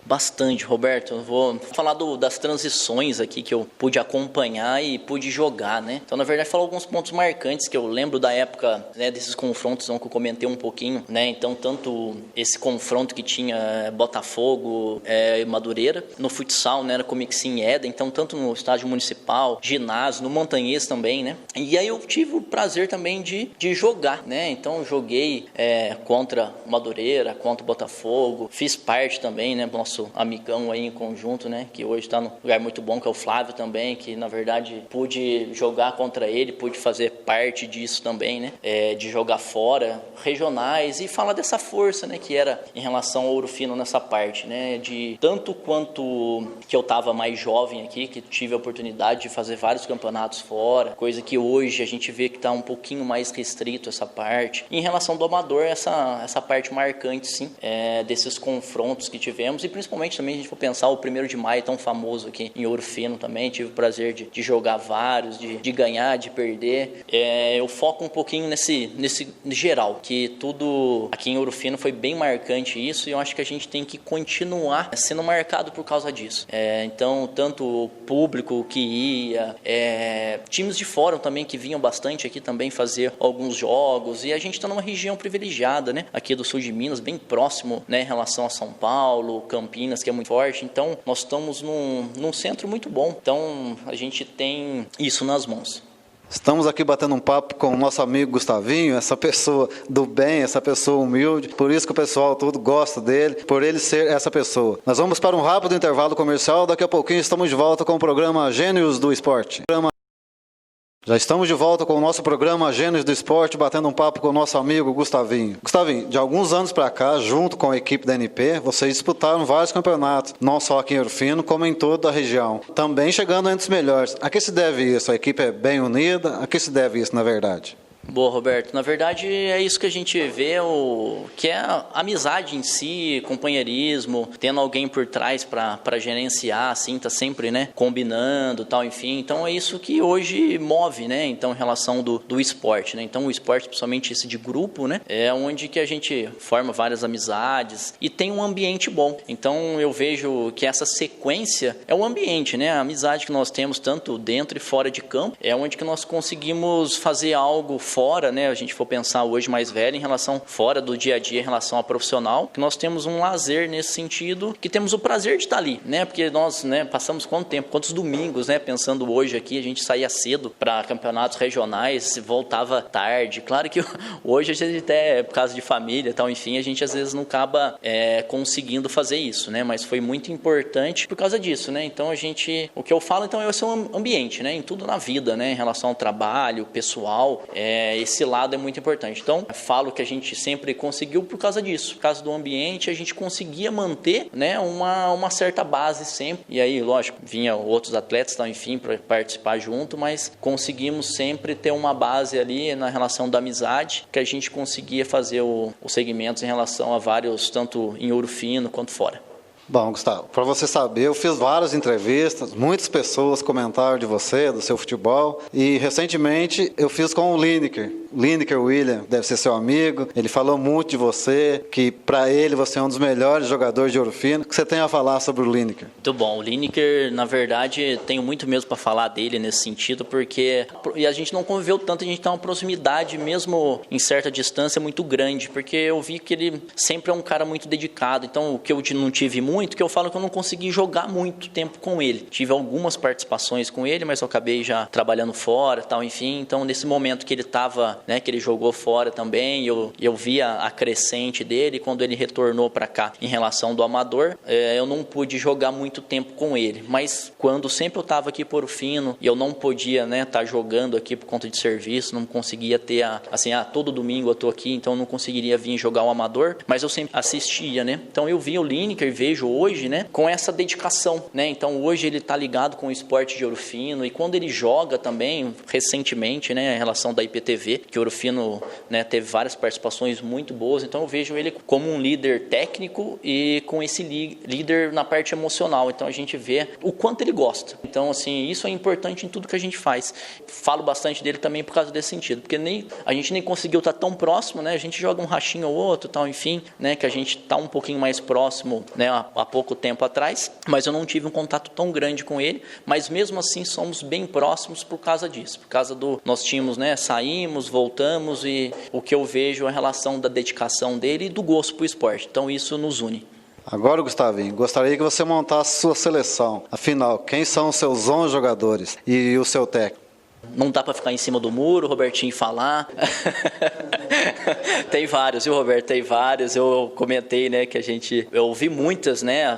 Bastante, Roberto. Eu vou falar das transições aqui que eu pude acompanhar e pude jogar, né? Então, na verdade, falar alguns pontos marcantes que eu lembro da época, né, desses confrontos que eu comentei um pouquinho, né? Então, tanto esse confronto que tinha Botafogo e Madureira, no futsal, né, era Comixim e Éden, então tanto no estádio municipal, ginásio, no Montanhês também, né? E aí eu tive o prazer também de jogar, né? Então, eu joguei contra Madureira, contra Botafogo, fiz parte também, né, nosso amigão aí em conjunto, né, que hoje está num lugar muito bom, que é o Flávio também, que na verdade pude jogar contra ele, pude fazer parte disso também, né, de jogar fora, regionais, e falar dessa força, né, que era em relação ao Ouro Fino nessa parte, né, de tanto quanto que eu estava mais jovem aqui, que tive a oportunidade de fazer vários campeonatos fora, coisa que hoje a gente vê que está um pouquinho mais restrito essa parte. E em relação do amador, essa parte marcante, sim, desses confrontos que tivemos, e principalmente também, a gente for pensar, o 1º de maio tão famoso aqui em Ouro Fino também, tive o prazer de jogar vários, de ganhar, de perder. Eu foco um pouquinho nesse geral, que tudo aqui em Ouro Fino foi bem marcante isso, e eu acho que a gente tem que continuar sendo marcado por causa disso. Então, tanto o público que ia, times de fora também que vinham bastante aqui também fazer alguns jogos, e a gente está numa região privilegiada, né, aqui do sul de Minas, bem próximo, né, em relação a São Paulo, Campinas, que é muito forte, então nós estamos num centro muito bom, então a gente tem isso nas mãos. Estamos aqui batendo um papo com o nosso amigo Gustavinho, essa pessoa do bem, essa pessoa humilde, por isso que o pessoal todo gosta dele, por ele ser essa pessoa. Nós vamos para um rápido intervalo comercial, daqui a pouquinho estamos de volta com o programa Gênios do Esporte. Já estamos de volta com o nosso programa Gênios do Esporte, batendo um papo com o nosso amigo Gustavinho. Gustavinho, de alguns anos para cá, junto com a equipe da NP, vocês disputaram vários campeonatos, não só aqui em Ouro Fino, como em toda a região. Também chegando entre os melhores. A que se deve isso? A equipe é bem unida? A que se deve isso, na verdade? Boa, Roberto. Na verdade, é isso que a gente vê, que é a amizade em si, companheirismo, tendo alguém por trás para gerenciar, assim, tá sempre, né, combinando, tal, enfim. Então, é isso que hoje move, né, então, em relação do esporte, né. Então, o esporte, principalmente esse de grupo, né, é onde que a gente forma várias amizades e tem um ambiente bom. Então, eu vejo que essa sequência é o ambiente, né, a amizade que nós temos tanto dentro e fora de campo, é onde que nós conseguimos fazer algo fora, né, a gente for pensar hoje mais velho em relação fora do dia a dia em relação ao profissional, que nós temos um lazer nesse sentido, que temos o prazer de estar ali, né, porque nós, né, passamos quantos domingos, né, pensando hoje aqui, a gente saía cedo para campeonatos regionais, voltava tarde, claro que hoje a gente até, por causa de família e tal, enfim, a gente às vezes não acaba conseguindo fazer isso, né, mas foi muito importante por causa disso, né, então o que eu falo, então, é esse ambiente, né, em tudo na vida, né, em relação ao trabalho, pessoal, esse lado é muito importante. Então, falo que a gente sempre conseguiu por causa disso. Por causa do ambiente, a gente conseguia manter, né, uma certa base sempre. E aí, lógico, vinha outros atletas, então, enfim, para participar junto, mas conseguimos sempre ter uma base ali na relação da amizade, que a gente conseguia fazer os segmentos em relação a vários, tanto em Ouro Fino quanto fora. Bom, Gustavo, para você saber, eu fiz várias entrevistas, muitas pessoas comentaram de você, do seu futebol, e recentemente eu fiz com o Lineker. Lineker William deve ser seu amigo, ele falou muito de você, que para ele você é um dos melhores jogadores de Ouro Fino. O que você tem a falar sobre o Lineker? Muito bom, o Lineker, na verdade, tenho muito mesmo para falar dele nesse sentido, porque a gente não conviveu tanto, a gente tem uma proximidade mesmo em certa distância muito grande, porque eu vi que ele sempre é um cara muito dedicado. Então, o que eu não tive muito, que eu falo que eu não consegui jogar muito tempo com ele. Tive algumas participações com ele, mas eu acabei já trabalhando fora, tal, enfim. Então, nesse momento que ele estava, né, que ele jogou fora também, eu via a crescente dele. Quando ele retornou para cá em relação do amador, eu não pude jogar muito tempo com ele. Mas quando sempre eu estava aqui por Fino e eu não podia, né, estar jogando aqui por conta de serviço, não conseguia ter todo domingo eu tô aqui, então eu não conseguiria vir jogar o amador, mas eu sempre assistia, né? Então eu vi o Lineker, vejo hoje, né, com essa dedicação, né? Então hoje ele tá ligado com o esporte de Ouro Fino, e quando ele joga também, recentemente, né, em relação da IPTV, que Ouro Fino, né, teve várias participações muito boas, então eu vejo ele como um líder técnico e com esse líder na parte emocional. Então a gente vê o quanto ele gosta. Então, assim, isso é importante em tudo que a gente faz. Falo bastante dele também por causa desse sentido, porque a gente nem conseguiu estar tão próximo, né? A gente joga um rachinho ou outro, tal, enfim, né? Que a gente tá um pouquinho mais próximo, né? Há pouco tempo atrás, mas eu não tive um contato tão grande com ele, mas mesmo assim somos bem próximos por causa disso, por causa nós tínhamos, né? Saímos, voltamos, e o que eu vejo é a relação da dedicação dele e do gosto pro esporte. Então isso nos une. Agora, Gustavinho, gostaria que você montasse sua seleção. Afinal, quem são os seus 11 jogadores e o seu técnico? Não dá para ficar em cima do muro, o Robertinho falar. Tem vários, viu, Roberto? Tem vários. Eu comentei, né, que eu ouvi muitas, né, a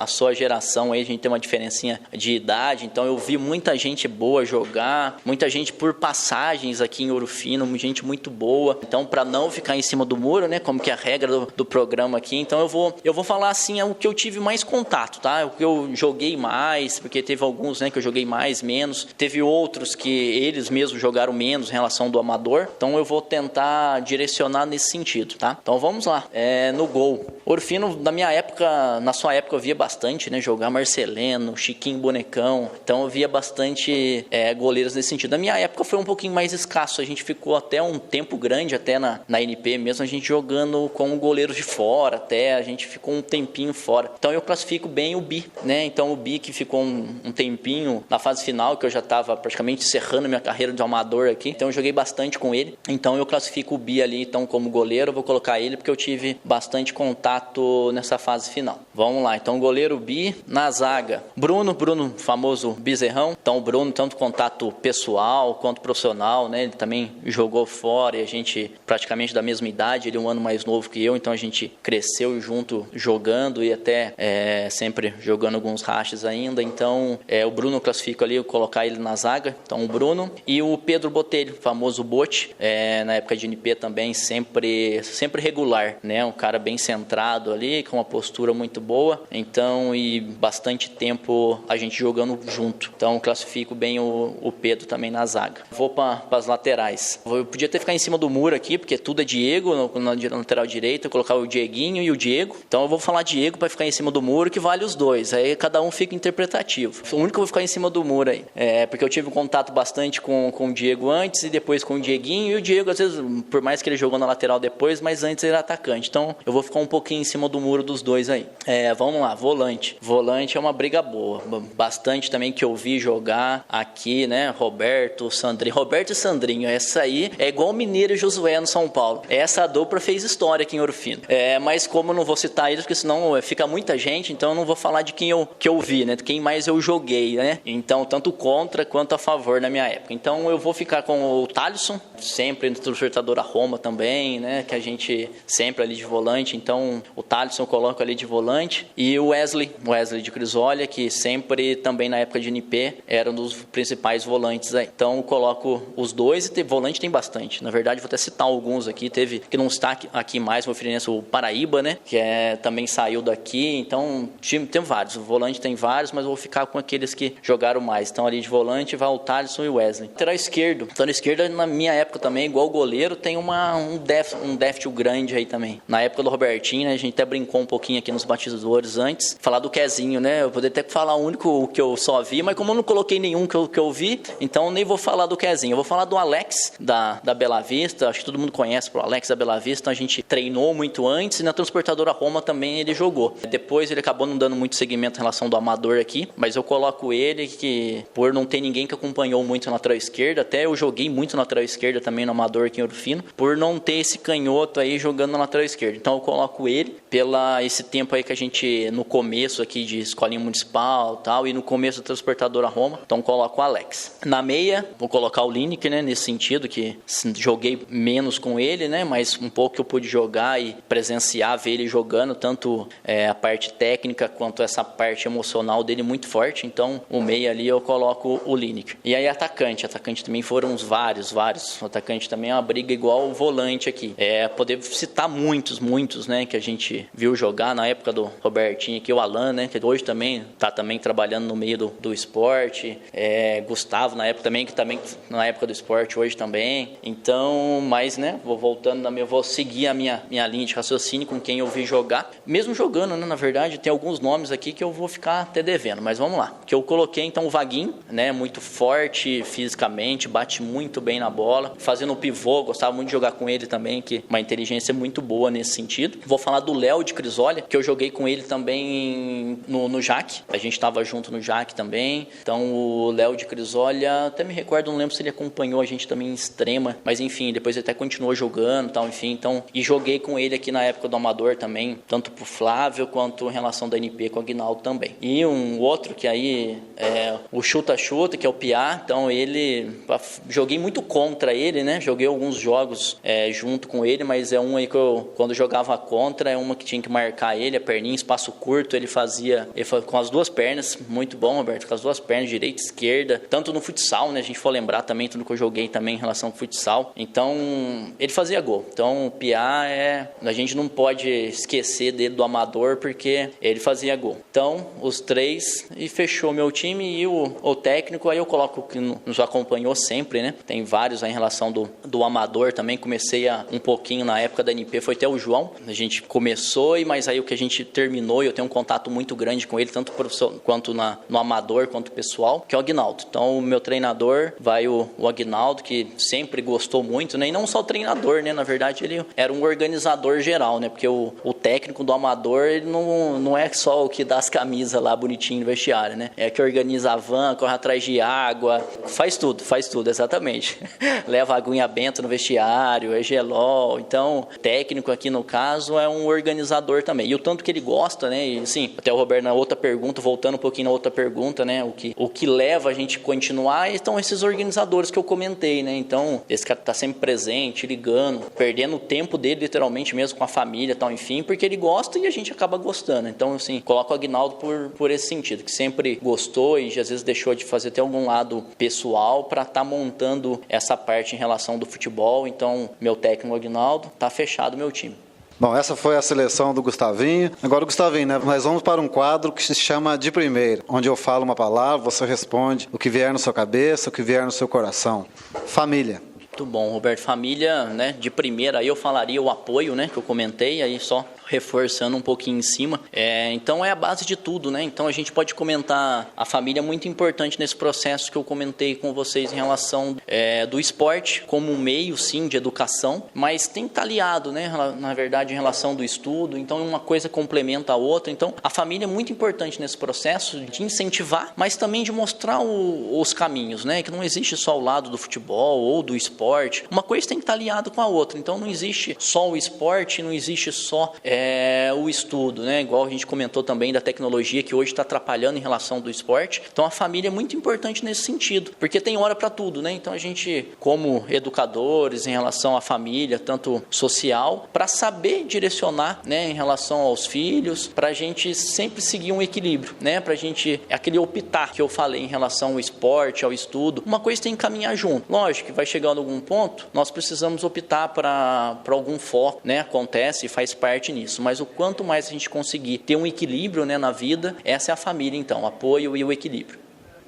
sua geração aí, a gente tem uma diferencinha de idade, então eu vi muita gente boa jogar, muita gente por passagens aqui em Ouro Fino, gente muito boa. Então, para não ficar em cima do muro, né, como que é a regra do programa aqui, então eu vou falar assim, o que eu tive mais contato, tá? O que eu joguei mais, porque teve alguns, né, que eu joguei mais, menos. Teve outros que eles mesmos jogaram menos em relação do amador, então eu vou tentar direcionar nesse sentido, tá? Então vamos lá, no gol. Ouro Fino, na sua época eu via bastante, né, jogar Marceleno, Chiquinho Bonecão, então eu via bastante goleiros nesse sentido. Na minha época foi um pouquinho mais escasso, a gente ficou até um tempo grande, até na NP mesmo, a gente jogando com goleiros de fora, até a gente ficou um tempinho fora. Então eu classifico bem o Bi, né? Então o Bi que ficou um tempinho na fase final, que eu já estava praticamente encerrando minha carreira de amador aqui, então eu joguei bastante com ele, então eu classifico o Bi ali, então como goleiro, eu vou colocar ele porque eu tive bastante contato nessa fase final. Vamos lá, então goleiro Bi, na zaga Bruno, famoso Bezerrão, então o Bruno, tanto contato pessoal quanto profissional, né, ele também jogou fora e a gente praticamente da mesma idade, ele é um ano mais novo que eu, então a gente cresceu junto jogando e até sempre jogando alguns rachas ainda, então o Bruno eu classifico ali, eu colocar ele na zaga, então o Bruno, e o Pedro Botelho, famoso Bote, na época de NP também, sempre regular, né? Um cara bem centrado ali, com uma postura muito boa, então, e bastante tempo a gente jogando junto. Então, classifico bem o Pedro também na zaga. Vou para as laterais. Eu podia ter ficado em cima do muro aqui, porque tudo é Diego, na lateral direita, eu colocar o Dieguinho e o Diego. Então, eu vou falar Diego para ficar em cima do muro, que vale os dois. Aí, cada um fica interpretativo. O único que eu vou ficar em cima do muro aí. Porque eu tive um contato bastante com o Diego antes e depois com o Dieguinho, e o Diego às vezes, por mais que ele jogou na lateral depois, mas antes ele era atacante, então eu vou ficar um pouquinho em cima do muro dos dois aí. Vamos lá, volante é uma briga boa, bastante também que eu vi jogar aqui, né, Roberto e Sandrinho, essa aí é igual o Mineiro e Josué no São Paulo, essa dupla fez história aqui em Ouro Fino, mas como eu não vou citar eles, porque senão fica muita gente, então eu não vou falar de quem eu vi, né, de quem mais eu joguei, né, então tanto contra quanto a favor na minha época. Então eu vou ficar com o Thalisson, sempre no Libertador a Roma também, né, que a gente sempre ali de volante, então o Thalisson eu coloco ali de volante, e o Wesley de Crisólia, que sempre também na época de NP era um dos principais volantes aí. Então eu coloco os dois, e volante tem bastante, na verdade vou até citar alguns aqui, teve que não está aqui mais, o Paraíba, né, que também saiu daqui, então tem vários, o volante tem vários, mas eu vou ficar com aqueles que jogaram mais. Então ali de volante vai o Thalisson e o Wesley. Lateral esquerdo, na minha época também, igual o goleiro, tem um déficit grande aí também. Na época do Robertinho, né? A gente até brincou um pouquinho aqui nos batidores antes, falar do Quezinho, né? Eu poderia até falar o único que eu só vi, mas como eu não coloquei nenhum que eu vi, então nem vou falar do Quezinho. Eu vou falar do Alex, da Bela Vista. Acho que todo mundo conhece o Alex da Bela Vista. Então a gente treinou muito antes e na Transportadora Roma também ele jogou. Depois ele acabou não dando muito seguimento em relação do amador aqui, mas eu coloco ele que, por não ter ninguém que acompanhou muito na lateral esquerda, até eu joguei muito na lateral esquerda também no amador aqui em Ouro Fino, por não ter esse canhoto aí jogando na lateral esquerda. Então eu coloco ele pela esse tempo aí que a gente, no começo aqui de escolinha municipal tal, e no começo da Transportadora Roma, então coloco o Alex. Na meia, vou colocar o Lineker, né, nesse sentido que joguei menos com ele, né, mas um pouco que eu pude jogar e presenciar, ver ele jogando, tanto a parte técnica quanto essa parte emocional dele muito forte. Então o meia ali eu coloco o Lineker. E aí atacante também foram uns vários. O atacante também é uma briga igual o volante aqui. Poder citar muitos, né, que a gente viu jogar na época do Robertinho aqui, o Alan, né, que hoje também tá também trabalhando no meio do esporte. Gustavo na época também, que também na época do esporte hoje também. Então, mas, né, vou seguir a minha linha de raciocínio com quem eu vi jogar. Mesmo jogando, né, na verdade, tem alguns nomes aqui que eu vou ficar até devendo, mas vamos lá. Que eu coloquei então o Vaguinho, né, muito forte fisicamente, bate muito bem na bola, fazendo o pivô, gostava muito de jogar com ele também, que uma inteligência muito boa nesse sentido. Vou falar do Léo de Crisólia, que eu joguei com ele também no JAC, a gente estava junto no JAC também. Então o Léo de Crisólia, até me recordo, não lembro se ele acompanhou a gente também em Extrema, mas enfim, depois ele até continuou jogando, tal, enfim, então, e joguei com ele aqui na época do amador também, tanto pro Flávio quanto em relação da NP com o Aguinaldo também. E um outro que aí o chuta-chuta, que é o Piá, então ele, joguei muito contra ele, né, joguei alguns jogos junto com ele, mas é um aí que eu, quando jogava contra, é uma que tinha que marcar ele, a perninha, espaço curto, ele fazia com as duas pernas, muito bom, Roberto, com as duas pernas, direita e esquerda, tanto no futsal, né, a gente for lembrar também, tudo que eu joguei também em relação ao futsal, então ele fazia gol. Então o Piá a gente não pode esquecer dele do amador, porque ele fazia gol. Então os três, e fechou meu time. E o técnico, aí eu coloco que nos acompanhou sempre, né, tem vários aí em relação do amador também, comecei um pouquinho na época da NP, foi até o João, a gente começou, mas aí o que a gente terminou, e eu tenho um contato muito grande com ele, tanto quanto no amador, quanto pessoal, que é o Aguinaldo. Então o meu treinador vai o Aguinaldo, que sempre gostou muito, né, e não só o treinador, né, na verdade ele era um organizador geral, né, porque o técnico do amador, ele não é só o que dá as camisas lá bonitinho no vestiário, né, é que organiza a van, corre atrás de água, faz tudo, exatamente. Leva aguinha benta no vestiário, é gelol. Então, técnico aqui no caso é um organizador também. E o tanto que ele gosta, né? E sim, até o Roberto na outra pergunta, voltando um pouquinho na outra pergunta, né? O que leva a gente a continuar estão esses organizadores que eu comentei, né? Então, esse cara tá sempre presente, ligando, perdendo o tempo dele, literalmente mesmo, com a família e tal, enfim, porque ele gosta e a gente acaba gostando. Então, assim, coloco o Aguinaldo por esse sentido, que sempre gostou e às vezes deixou de fazer até algum lado pessoal para estar montando essa parte em relação do futebol. Então, meu técnico Aguinaldo, tá fechado o meu time. Bom, essa foi a seleção do Gustavinho. Agora, Gustavinho, né, nós vamos para um quadro que se chama De Primeira, onde eu falo uma palavra, você responde o que vier na sua cabeça, o que vier no seu coração. Família. Muito bom, Roberto. Família, né, de primeira, aí eu falaria o apoio, né, que eu comentei, aí só reforçando um pouquinho em cima. Então é a base de tudo, né? Então a gente pode comentar a família muito importante nesse processo que eu comentei com vocês em relação do esporte como um meio, sim, de educação, mas tem que estar aliado, né? Na verdade, em relação do estudo. Então uma coisa complementa a outra. Então a família é muito importante nesse processo de incentivar, mas também de mostrar os caminhos, né? Que não existe só o lado do futebol ou do esporte. Uma coisa tem que estar aliada com a outra. Então não existe só o esporte, não existe só o estudo, né? Igual a gente comentou também da tecnologia que hoje está atrapalhando em relação do esporte. Então a família é muito importante nesse sentido, porque tem hora para tudo, né? Então a gente, como educadores em relação à família, tanto social, para saber direcionar, né, em relação aos filhos, para a gente sempre seguir um equilíbrio, né? Para a gente, aquele optar que eu falei em relação ao esporte, ao estudo, uma coisa tem que caminhar junto. Lógico que vai chegando a algum ponto, nós precisamos optar para algum foco, né? Acontece e faz parte nisso. Mas o quanto mais a gente conseguir ter um equilíbrio, né, na vida, essa é a família, então, o apoio e o equilíbrio.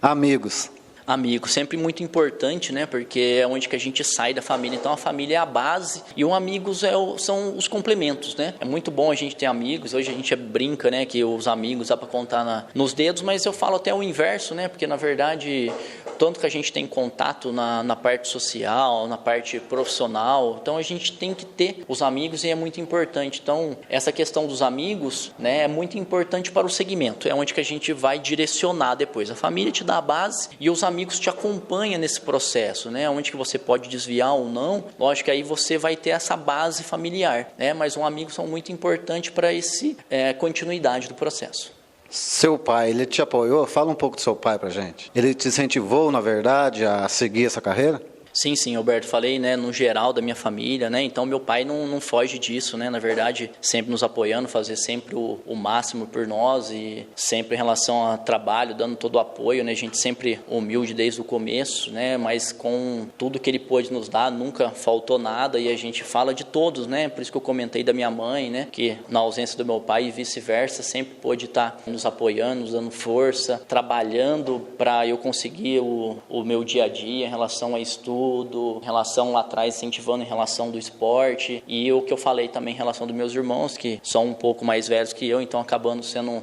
Amigos. Amigo, sempre muito importante, né? Porque é onde que a gente sai da família. Então, a família é a base e os amigos são os complementos, né? É muito bom a gente ter amigos. Hoje a gente brinca, né? Que os amigos dá para contar nos dedos, mas eu falo até o inverso, né? Porque, na verdade, tanto que a gente tem contato na parte social, na parte profissional, então a gente tem que ter os amigos e é muito importante. Então, essa questão dos amigos, né? É muito importante para o segmento. É onde que a gente vai direcionar depois. A família te dá a base e os amigos te acompanham nesse processo, né? Onde que você pode desviar ou não, lógico que aí você vai ter essa base familiar, né? Mas um amigo são muito importantes para esse continuidade do processo. Seu pai, ele te apoiou? Fala um pouco do seu pai pra gente. Ele te incentivou, na verdade, a seguir essa carreira? Sim, Alberto, falei, né, no geral da minha família, né, então meu pai não foge disso, né, na verdade, sempre nos apoiando, fazer sempre o máximo por nós e sempre em relação a trabalho, dando todo o apoio, né, a gente sempre humilde desde o começo, né, mas com tudo que ele pôde nos dar, nunca faltou nada e a gente fala de todos, né, por isso que eu comentei da minha mãe, né, que na ausência do meu pai e vice-versa, sempre pôde estar nos apoiando, nos dando força, trabalhando para eu conseguir o meu dia a dia em relação a estudo, em relação lá atrás, incentivando em relação do esporte e o que eu falei também em relação dos meus irmãos, que são um pouco mais velhos que eu, então acabando sendo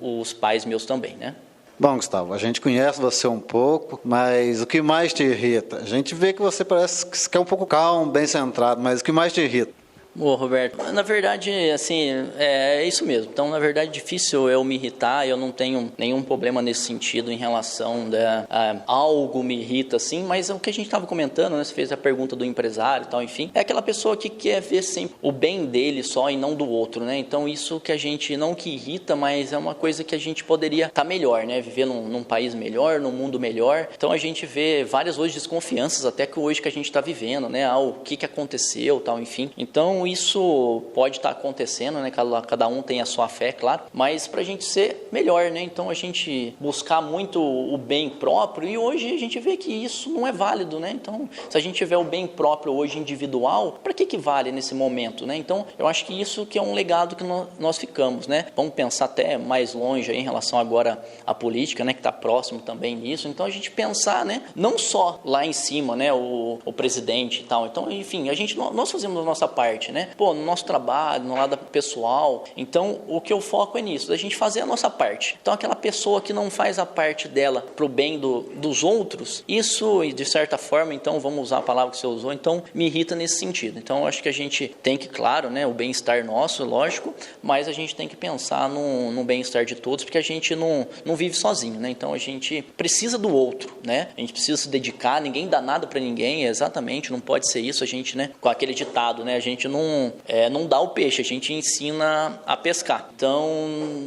os pais meus também, né? Bom, Gustavo, a gente conhece você um pouco, mas o que mais te irrita? A gente vê que você parece que é um pouco calmo, bem centrado, mas o que mais te irrita? Ô, Roberto, na verdade, assim, é isso mesmo. Então, na verdade, difícil eu me irritar, eu não tenho nenhum problema nesse sentido em relação a algo me irrita, assim, mas é o que a gente estava comentando, né? Você fez a pergunta do empresário e tal, enfim, é aquela pessoa que quer ver sempre o bem dele só e não do outro, né? Então, isso que a gente, não que irrita, mas é uma coisa que a gente poderia estar melhor, né? Viver num país melhor, num mundo melhor. Então, a gente vê várias hoje desconfianças, até que hoje que a gente está vivendo, né? O que aconteceu, tal, enfim. Então, isso pode estar acontecendo, né? Cada um tem a sua fé, claro, mas para a gente ser melhor, né? Então a gente buscar muito o bem próprio e hoje a gente vê que isso não é válido, né? Então, se a gente tiver o bem próprio hoje individual, para que vale nesse momento, né? Então, eu acho que isso que é um legado que nós ficamos, né? Vamos pensar até mais longe aí em relação agora à política, né? Que está próximo também nisso. Então, a gente pensar, né? Não só lá em cima, né? O presidente e tal. Então, enfim, nós fazemos a nossa parte, né? Pô, no nosso trabalho, no lado pessoal. Então, o que eu foco é nisso, da gente fazer a nossa parte. Então, aquela pessoa que não faz a parte dela pro bem dos outros, isso, de certa forma, então, vamos usar a palavra que você usou, então, me irrita nesse sentido. Então, eu acho que a gente tem que, claro, né, o bem-estar nosso, lógico, mas a gente tem que pensar no bem-estar de todos, porque a gente não vive sozinho, né? Então, a gente precisa do outro, né? A gente precisa se dedicar, ninguém dá nada para ninguém, exatamente, não pode ser isso, a gente, né, com aquele ditado, né, a gente não dá o peixe, a gente ensina a pescar. Então,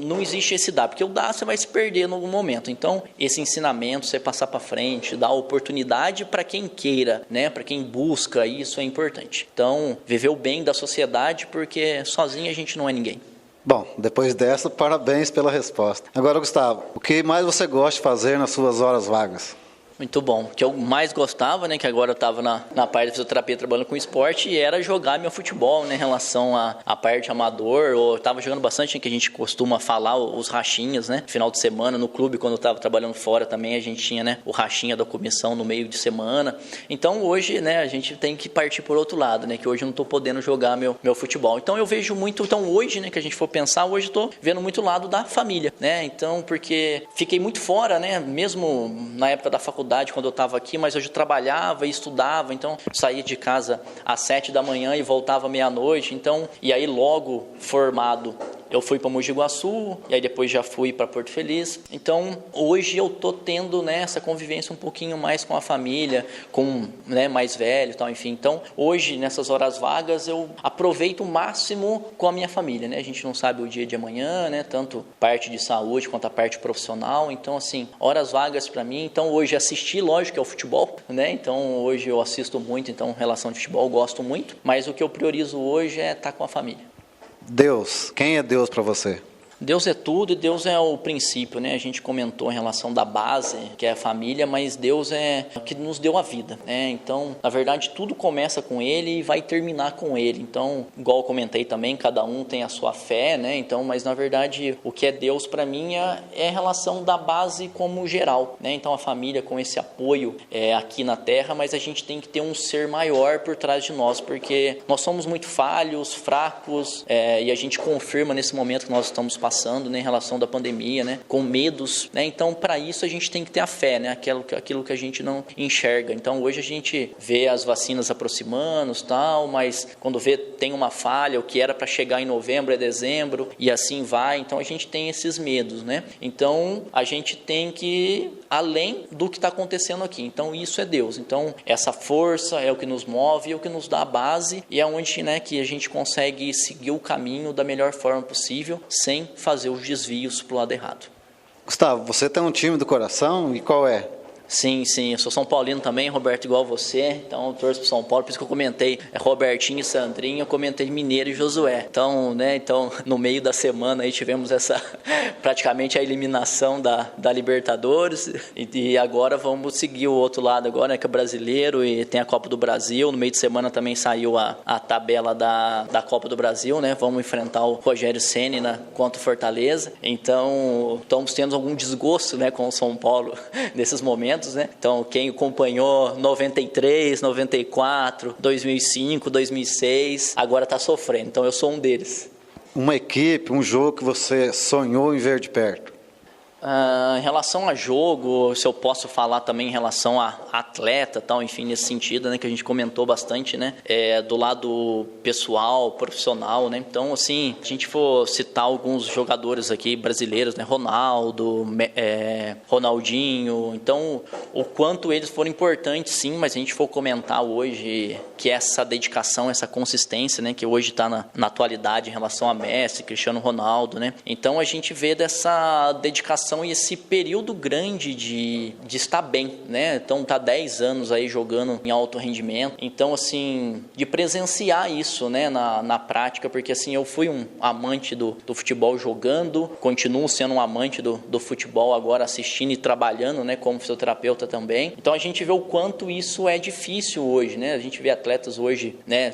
não existe esse dar, porque o dar você vai se perder em algum momento. Então, esse ensinamento, você passar para frente, dar oportunidade para quem queira, né, para quem busca, isso é importante. Então, viver o bem da sociedade, porque sozinho a gente não é ninguém. Bom, depois dessa, parabéns pela resposta. Agora, Gustavo, o que mais você gosta de fazer nas suas horas vagas? Muito bom. O que eu mais gostava, né, que agora eu estava na parte da fisioterapia trabalhando com esporte, e era jogar meu futebol, né, em relação à parte amador. Eu estava jogando bastante, né, que a gente costuma falar, os rachinhas, né, final de semana no clube, quando eu estava trabalhando fora também, a gente tinha, né, o rachinha da comissão no meio de semana. Então hoje, né, a gente tem que partir por outro lado, né, que hoje eu não estou podendo jogar meu futebol. Então eu vejo muito, então hoje, né, que a gente for pensar, hoje eu estou vendo muito o lado da família, né, então porque fiquei muito fora, né, mesmo na época da faculdade, quando eu estava aqui, mas hoje eu trabalhava e estudava, então saía de casa às 7 da manhã e voltava meia-noite, então, e aí logo formado eu fui para Mogi Guaçu, e aí depois já fui para Porto Feliz. Então, hoje eu tô tendo, né, essa convivência um pouquinho mais com a família, com, né, mais velho e tal, enfim. Então, hoje, nessas horas vagas, eu aproveito o máximo com a minha família, né? A gente não sabe o dia de amanhã, né? Tanto parte de saúde quanto a parte profissional. Então, assim, horas vagas para mim. Então, hoje assistir, lógico, é o futebol, né? Então, hoje eu assisto muito, então, em relação ao futebol, eu gosto muito. Mas o que eu priorizo hoje é estar com a família. Deus. Quem é Deus para você? Deus é tudo e Deus é o princípio, né? A gente comentou em relação da base, que é a família, mas Deus é o que nos deu a vida, né? Então, na verdade, tudo começa com Ele e vai terminar com Ele. Então, igual eu comentei também, cada um tem a sua fé, né? Então, mas na verdade, o que é Deus para mim é a relação da base como geral, né? Então, a família com esse apoio aqui na Terra, mas a gente tem que ter um ser maior por trás de nós, porque nós somos muito falhos, fracos, e a gente confirma nesse momento que nós estamos passando, né, em relação da pandemia, né, com medos, né? Então, para isso a gente tem que ter a fé, né, aquilo que a gente não enxerga. Então, hoje a gente vê as vacinas aproximando, tal, mas quando vê tem uma falha, o que era para chegar em novembro é dezembro e assim vai. Então, a gente tem esses medos, né? Então, a gente tem que ir além do que está acontecendo aqui. Então, isso é Deus. Então, essa força é o que nos move, é o que nos dá a base e é onde, né, que a gente consegue seguir o caminho da melhor forma possível, sem fazer os desvios para o lado errado. Gustavo, você tem um time do coração e qual é? Sim, eu sou São Paulino também, Roberto, igual você, então eu torço pro São Paulo, por isso que eu comentei Robertinho e Sandrinho, eu comentei Mineiro e Josué. Então, né, no meio da semana aí tivemos praticamente a eliminação da Libertadores e agora vamos seguir o outro lado agora, né, que é brasileiro e tem a Copa do Brasil, no meio de semana também saiu a tabela da Copa do Brasil, né, vamos enfrentar o Rogério Ceni contra o Fortaleza, então estamos tendo algum desgosto, né, com o São Paulo nesses momentos, né? Então, quem acompanhou 93, 94, 2005, 2006, agora está sofrendo. Então, eu sou um deles. Uma equipe, um jogo que você sonhou em ver de perto? Em relação a jogo, se eu posso falar também em relação a atleta, tal, enfim, nesse sentido, né, que a gente comentou bastante, né, do lado pessoal, profissional, né, então, assim, a gente for citar alguns jogadores aqui brasileiros, né, Ronaldo, Ronaldinho, então, o quanto eles foram importantes, sim, mas a gente for comentar hoje que essa dedicação, essa consistência, né, que hoje está na atualidade em relação a Messi, Cristiano Ronaldo, né, então a gente vê dessa dedicação e esse período grande de estar bem, né? Então tá 10 anos aí jogando em alto rendimento. Então, assim, de presenciar isso, né, na prática, porque assim, eu fui um amante do futebol jogando, continuo sendo um amante do futebol agora assistindo e trabalhando, né, como fisioterapeuta também. Então a gente vê o quanto isso é difícil hoje, né? A gente vê atletas hoje, né,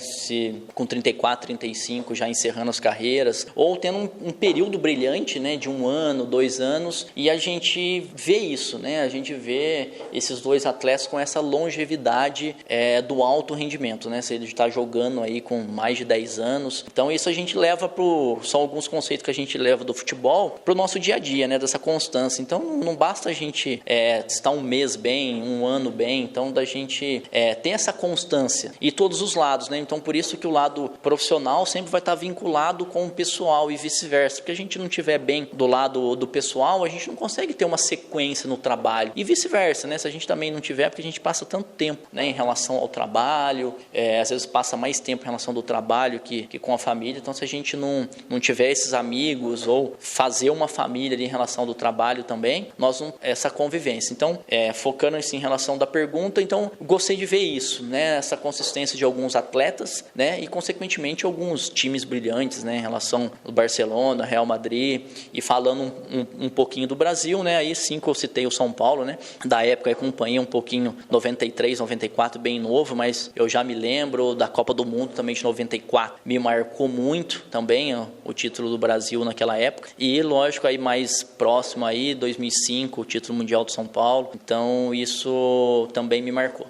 com 34, 35 já encerrando as carreiras, ou tendo um período brilhante, né, de 1 ano, 2 anos, e a gente vê isso, né? A gente vê esses dois atletas com essa longevidade do alto rendimento, né? Se ele está jogando aí com mais de 10 anos. Então isso a gente leva são alguns conceitos que a gente leva do futebol para o nosso dia a dia, né? Dessa constância. Então não basta a gente estar 1 mês bem, 1 ano bem, então da gente ter essa constância. E todos os lados, né? Então por isso que o lado profissional sempre vai estar vinculado com o pessoal e vice-versa. Porque a gente não estiver bem do lado do pessoal, a gente não consegue ter uma sequência no trabalho e vice-versa, né? Se a gente também não tiver, porque a gente passa tanto tempo, né, em relação ao trabalho, às vezes passa mais tempo em relação do trabalho que com a família. Então se a gente não tiver esses amigos ou fazer uma família ali em relação do trabalho também, essa convivência. Então focando assim, em relação da pergunta, então gostei de ver isso, né? Essa consistência de alguns atletas, né? E consequentemente alguns times brilhantes, né? Em relação ao Barcelona, Real Madrid, e falando um pouquinho do Brasil, né? Aí sim que eu citei o São Paulo, né? Da época eu acompanhei um pouquinho 93, 94, bem novo, mas eu já me lembro da Copa do Mundo também de 94. Me marcou muito também o título do Brasil naquela época. E lógico aí mais próximo aí, 2005, o título mundial do São Paulo. Então isso também me marcou.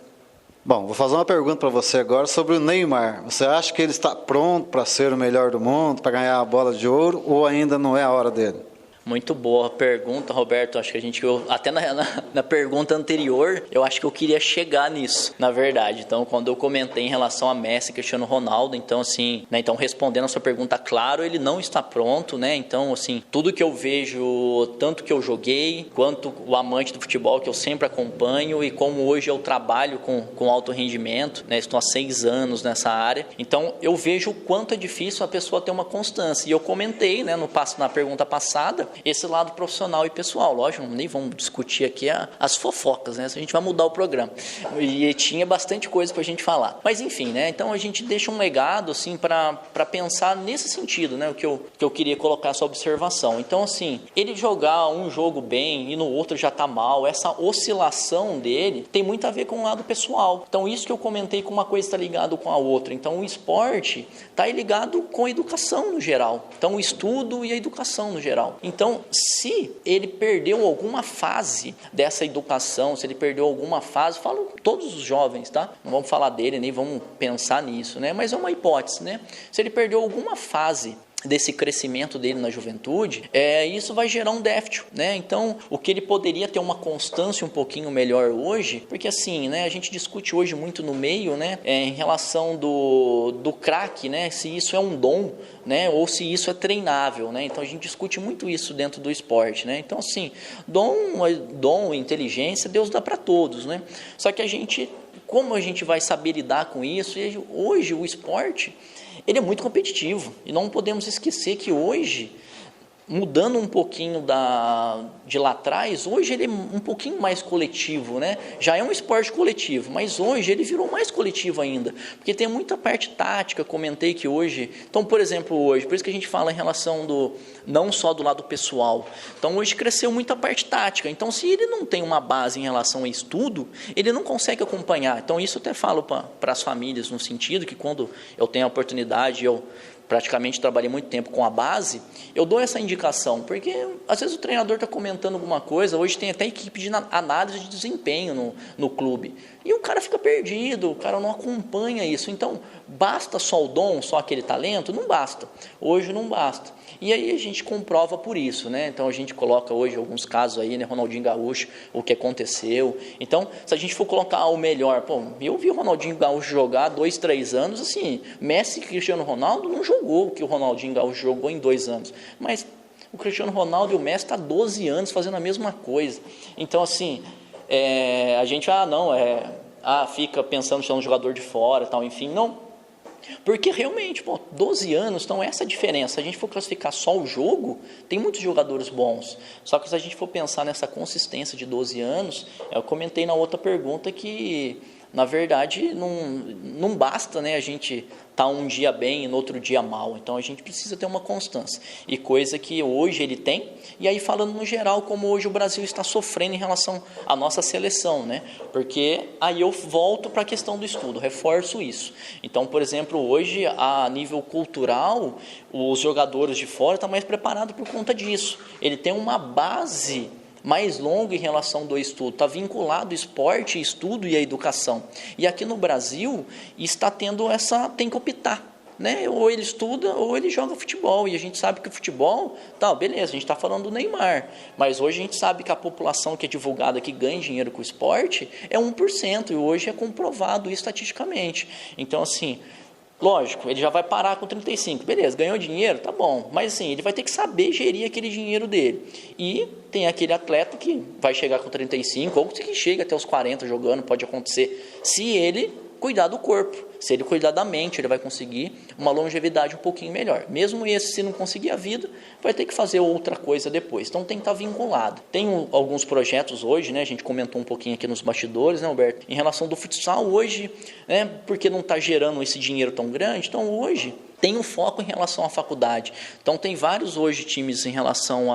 Bom, vou fazer uma pergunta para você agora sobre o Neymar. Você acha que ele está pronto para ser o melhor do mundo, para ganhar a bola de ouro, ou ainda não é a hora dele? Muito boa pergunta, Roberto. Acho que até na pergunta anterior, eu acho que eu queria chegar nisso, na verdade. Então, quando eu comentei em relação a Messi e Cristiano Ronaldo, então, assim, né, então respondendo a sua pergunta, claro, ele não está pronto, né? Então, assim, tudo que eu vejo, tanto que eu joguei, quanto o amante do futebol que eu sempre acompanho e como hoje eu trabalho com alto rendimento, né? Estou há 6 anos nessa área. Então, eu vejo o quanto é difícil a pessoa ter uma constância. E eu comentei, né, na pergunta passada, esse lado profissional e pessoal. Lógico, nem vamos discutir aqui as fofocas, né? Se a gente vai mudar o programa. E tinha bastante coisa pra gente falar. Mas enfim, né? Então a gente deixa um legado, assim, para pensar nesse sentido, né? O que eu queria colocar essa observação. Então, assim, ele jogar um jogo bem e no outro já tá mal, essa oscilação dele tem muito a ver com o lado pessoal. Então, isso que eu comentei, com uma coisa está ligado com a outra. Então, o esporte está ligado com a educação no geral. Então, o estudo e a educação no geral. Então, se ele perdeu alguma fase dessa educação, se ele perdeu alguma fase, falo todos os jovens, tá? Não vamos falar dele, nem vamos pensar nisso, né? Mas é uma hipótese, né? Se ele perdeu alguma fase desse crescimento dele na juventude, isso vai gerar um déficit, né? Então, o que ele poderia ter uma constância um pouquinho melhor hoje, porque assim, né, a gente discute hoje muito no meio, né, em relação do craque, né, se isso é um dom, né, ou se isso é treinável, né? Então, a gente discute muito isso dentro do esporte, né? Então, assim, dom, inteligência, Deus dá para todos, né? Só que como a gente vai saber lidar com isso? E hoje o esporte, ele é muito competitivo, e não podemos esquecer que hoje, mudando um pouquinho de lá atrás, hoje ele é um pouquinho mais coletivo, né? Já é um esporte coletivo, mas hoje ele virou mais coletivo ainda, porque tem muita parte tática. Comentei que hoje, então, por exemplo, hoje, por isso que a gente fala em relação não só do lado pessoal, então hoje cresceu muito a parte tática. Então, se ele não tem uma base em relação a estudo, ele não consegue acompanhar. Então, isso eu até falo para as famílias, no sentido que quando eu tenho a oportunidade, eu praticamente trabalhei muito tempo com a base, eu dou essa indicação, porque às vezes o treinador está comentando alguma coisa, hoje tem até equipe de análise de desempenho no clube, e o cara fica perdido, o cara não acompanha isso. Então, basta só o dom, só aquele talento? Não basta, hoje não basta. E aí a gente comprova por isso, né? Então a gente coloca hoje alguns casos aí, né? Ronaldinho Gaúcho, o que aconteceu. Então, se a gente for colocar o melhor, eu vi o Ronaldinho Gaúcho jogar 2, 3 anos, assim, Messi e Cristiano Ronaldo não jogou o que o Ronaldinho Gaúcho jogou em 2 anos, mas o Cristiano Ronaldo e o Messi estão há 12 anos fazendo a mesma coisa. Então, assim, a gente, fica pensando que é um jogador de fora, tal, enfim, não. Porque realmente, 12 anos, então essa é a diferença. Se a gente for classificar só o jogo, tem muitos jogadores bons. Só que se a gente for pensar nessa consistência de 12 anos, eu comentei na outra pergunta que, na verdade, não basta, né, a gente estar um dia bem e no outro dia mal. Então a gente precisa ter uma constância. E coisa que hoje ele tem. E aí, falando no geral, como hoje o Brasil está sofrendo em relação à nossa seleção, né? Porque aí eu volto para a questão do estudo, reforço isso. Então, por exemplo, hoje, a nível cultural, os jogadores de fora estão mais preparados por conta disso. Ele tem uma base mais longo em relação do estudo, está vinculado esporte, estudo e a educação. E aqui no Brasil está tendo tem que optar, né? Ou ele estuda ou ele joga futebol, e a gente sabe que o futebol, beleza, a gente está falando do Neymar, mas hoje a gente sabe que a população que é divulgada que ganha dinheiro com o esporte é 1%, e hoje é comprovado estatisticamente. Então, assim, lógico, ele já vai parar com 35, beleza, ganhou dinheiro, tá bom, mas assim, ele vai ter que saber gerir aquele dinheiro dele. E tem aquele atleta que vai chegar com 35, ou que chega até os 40 jogando, pode acontecer, se ele cuidar do corpo, se ele cuidar da mente, ele vai conseguir uma longevidade um pouquinho melhor. Mesmo esse, se não conseguir a vida, vai ter que fazer outra coisa depois. Então tem que estar vinculado. Tem alguns projetos hoje, né? A gente comentou um pouquinho aqui nos bastidores, né, Alberto? Em relação do futsal hoje, né? Porque não está gerando esse dinheiro tão grande, então hoje tem um foco em relação à faculdade. Então tem vários hoje times em relação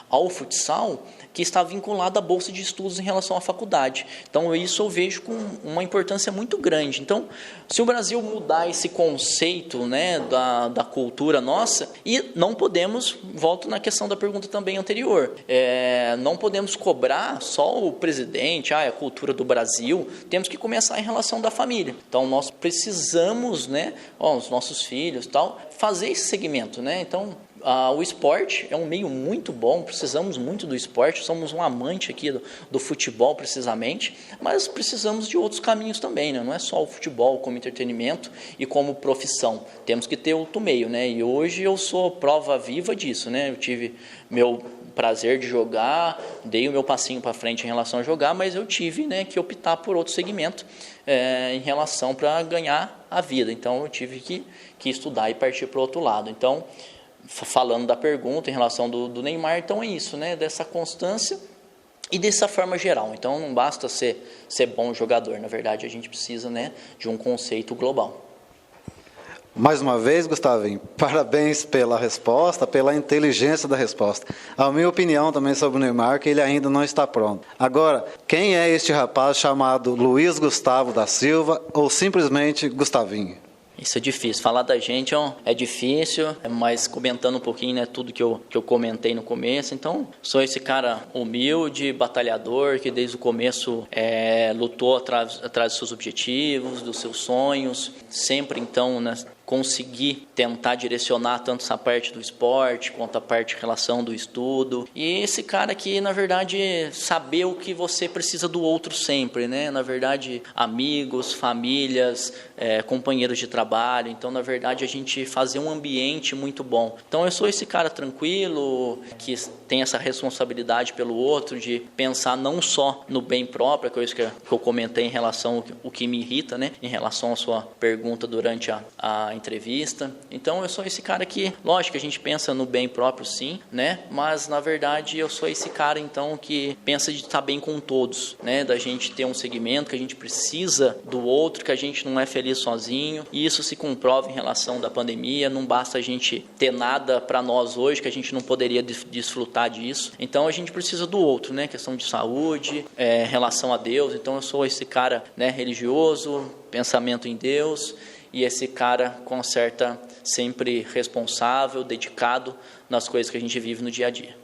ao futsal que está vinculado à bolsa de estudos em relação à faculdade. Então, isso eu vejo com uma importância muito grande. Então, se o Brasil mudar esse conceito, né, da cultura nossa, e não podemos, volto na questão da pergunta também anterior, não podemos cobrar só o presidente, a cultura do Brasil, temos que começar em relação da família. Então, nós precisamos, né, os nossos filhos, fazer esse segmento, né? Então, o esporte é um meio muito bom, precisamos muito do esporte, somos um amante aqui do futebol precisamente, mas precisamos de outros caminhos também, né? Não é só o futebol como entretenimento e como profissão, temos que ter outro meio, né? E hoje eu sou prova viva disso, né? Eu tive meu prazer de jogar, dei o meu passinho para frente em relação a jogar, mas eu tive, né, que optar por outro segmento em relação para ganhar a vida. Então eu tive que estudar e partir para o outro lado. Então, falando da pergunta em relação do Neymar, então é isso, né? Dessa constância e dessa forma geral. Então não basta ser bom jogador, na verdade a gente precisa, né, de um conceito global. Mais uma vez, Gustavinho, parabéns pela resposta, pela inteligência da resposta. A minha opinião também sobre o Neymar, que ele ainda não está pronto. Agora, quem é este rapaz chamado Luiz Gustavo da Silva ou simplesmente Gustavinho? Isso é difícil. Falar da gente é difícil, mas comentando um pouquinho, né, tudo que eu comentei no começo. Então, sou esse cara humilde, batalhador, que desde o começo lutou atrás dos seus objetivos, dos seus sonhos. Sempre, então, né, conseguir tentar direcionar tanto essa parte do esporte quanto a parte de relação do estudo. E esse cara que, na verdade, saber o que você precisa do outro sempre, né? Na verdade, amigos, famílias, companheiros de trabalho. Então, na verdade, a gente fazer um ambiente muito bom. Então, eu sou esse cara tranquilo, que tem essa responsabilidade pelo outro, de pensar não só no bem próprio, coisa que eu comentei em relação ao que me irrita, né? Em relação à sua pergunta durante a entrevista. Então eu sou esse cara que, lógico que a gente pensa no bem próprio sim, né? Mas na verdade eu sou esse cara então que pensa de estar bem com todos, né? Da gente ter um segmento que a gente precisa do outro, que a gente não é feliz sozinho, e isso se comprova em relação da pandemia. Não basta a gente ter nada para nós hoje que a gente não poderia desfrutar disso. Então a gente precisa do outro, né? Questão de saúde, relação a Deus. Então eu sou esse cara, né, religioso, pensamento em Deus, e esse cara com certa, sempre responsável, dedicado nas coisas que a gente vive no dia a dia.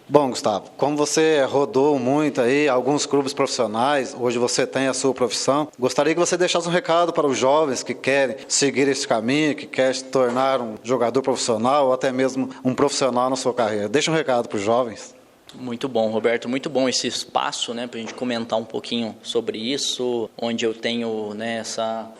Bom, Gustavo, como você rodou muito aí, alguns clubes profissionais, hoje você tem a sua profissão, gostaria que você deixasse um recado para os jovens que querem seguir esse caminho, que querem se tornar um jogador profissional ou até mesmo um profissional na sua carreira. Deixa um recado para os jovens. Muito bom, Roberto, muito bom esse espaço, né, para a gente comentar um pouquinho sobre isso, onde eu tenho, né,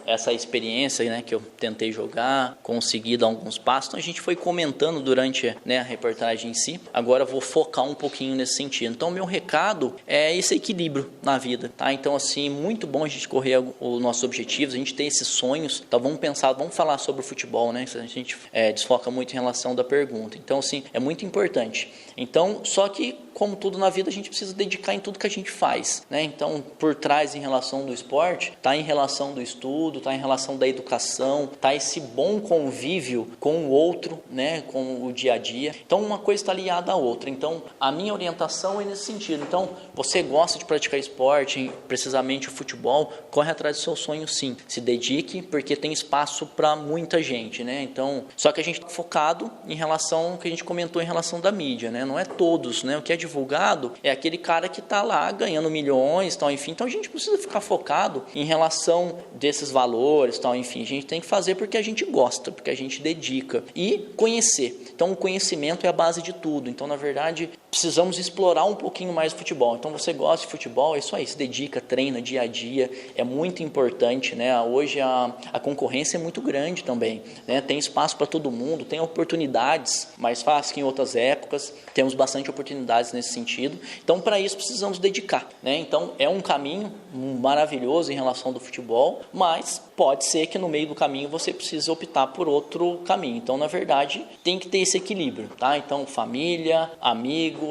essa experiência, né, que eu tentei jogar, consegui dar alguns passos. Então a gente foi comentando durante, né, a reportagem em si. Agora eu vou focar um pouquinho nesse sentido. Então meu recado é esse equilíbrio na vida, tá? Então assim, muito bom a gente correr os nossos objetivos, a gente ter esses sonhos. Então vamos falar sobre o futebol, né? A gente desfoca muito em relação da pergunta. Então assim, é muito importante. Então, só que como tudo na vida, a gente precisa dedicar em tudo que a gente faz, né? Então, por trás em relação do esporte, tá em relação do estudo, tá em relação da educação, tá esse bom convívio com o outro, né? Com o dia a dia. Então, uma coisa está ligada à outra. Então, a minha orientação é nesse sentido. Então, você gosta de praticar esporte, precisamente o futebol, corre atrás do seu sonho sim. Se dedique, porque tem espaço para muita gente, né? Então, só que a gente está focado em relação ao que a gente comentou em relação da mídia, né? Não é todos, né? O que é divulgado é aquele cara que está lá ganhando milhões, tal, enfim. Então a gente precisa ficar focado em relação desses valores, tal, enfim. A gente tem que fazer porque a gente gosta, porque a gente dedica e conhecer. Então o conhecimento é a base de tudo. Então na verdade precisamos explorar um pouquinho mais o futebol. Então você gosta de futebol, é isso aí, se dedica, treina dia a dia, é muito importante, né? Hoje a concorrência é muito grande também, né? Tem espaço para todo mundo, tem oportunidades mais fáceis que em outras épocas, temos bastante oportunidades nesse sentido. Então para isso precisamos dedicar, né? Então é um caminho maravilhoso em relação do futebol, mas pode ser que no meio do caminho você precise optar por outro caminho. Então na verdade tem que ter esse equilíbrio, tá? Então família, amigos,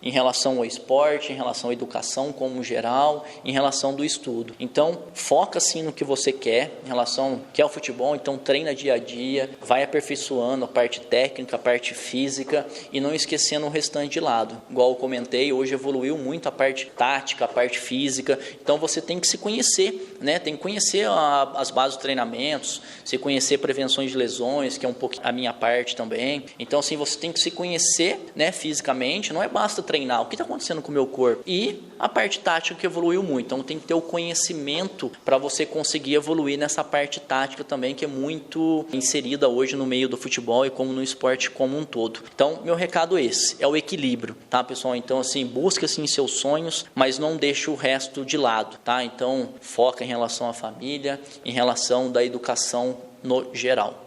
em relação ao esporte, em relação à educação como geral, em relação do estudo. Então, foca sim no que você quer, em relação que é o futebol, então treina dia a dia, vai aperfeiçoando a parte técnica, a parte física e não esquecendo o restante de lado. Igual eu comentei, hoje evoluiu muito a parte tática, a parte física, então você tem que se conhecer, né? Tem que conhecer as bases dos treinamentos, se conhecer prevenções de lesões, que é um pouco a minha parte também. Então, assim, você tem que se conhecer, né, fisicamente, não é basta treinar, o que está acontecendo com o meu corpo? E a parte tática que evoluiu muito, então tem que ter o conhecimento para você conseguir evoluir nessa parte tática também, que é muito inserida hoje no meio do futebol e como no esporte como um todo. Então, meu recado é esse, é o equilíbrio, tá, pessoal? Então, assim, busca, sim, seus sonhos, mas não deixa o resto de lado, tá? Então, foca em relação à família, em relação da educação no geral.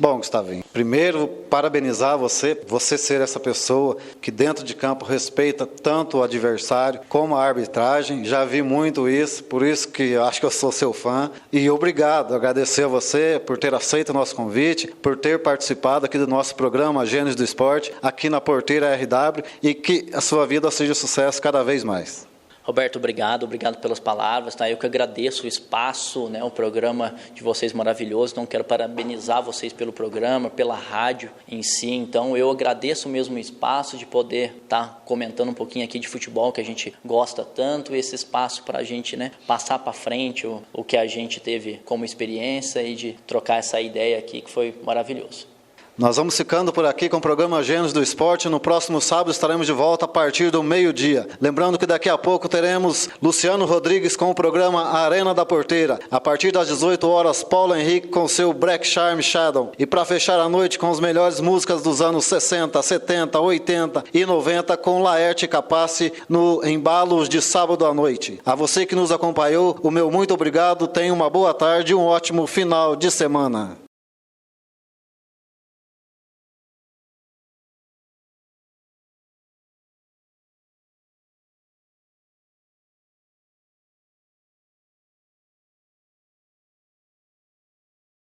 Bom, Gustavinho, primeiro parabenizar você ser essa pessoa que dentro de campo respeita tanto o adversário como a arbitragem. Já vi muito isso, por isso que eu acho que eu sou seu fã. E obrigado, agradecer a você por ter aceito o nosso convite, por ter participado aqui do nosso programa Gênios do Esporte, aqui na Porteira RW, e que a sua vida seja sucesso cada vez mais. Roberto, obrigado pelas palavras, tá? Eu que agradeço o espaço, né? O programa de vocês maravilhoso, então quero parabenizar vocês pelo programa, pela rádio em si, então eu agradeço mesmo o espaço de poder estar comentando um pouquinho aqui de futebol, que a gente gosta tanto, e esse espaço para a gente, né, passar para frente o que a gente teve como experiência e de trocar essa ideia aqui, que foi maravilhoso. Nós vamos ficando por aqui com o programa Gênios do Esporte. No próximo sábado estaremos de volta a partir do meio-dia. Lembrando que daqui a pouco teremos Luciano Rodrigues com o programa Arena da Porteira. A partir das 18 horas, Paulo Henrique com seu Black Charm Shadow. E para fechar a noite com as melhores músicas dos anos 60, 70, 80 e 90 com Laerte Capace no Embalos de Sábado à Noite. A você que nos acompanhou, o meu muito obrigado. Tenha uma boa tarde e um ótimo final de semana.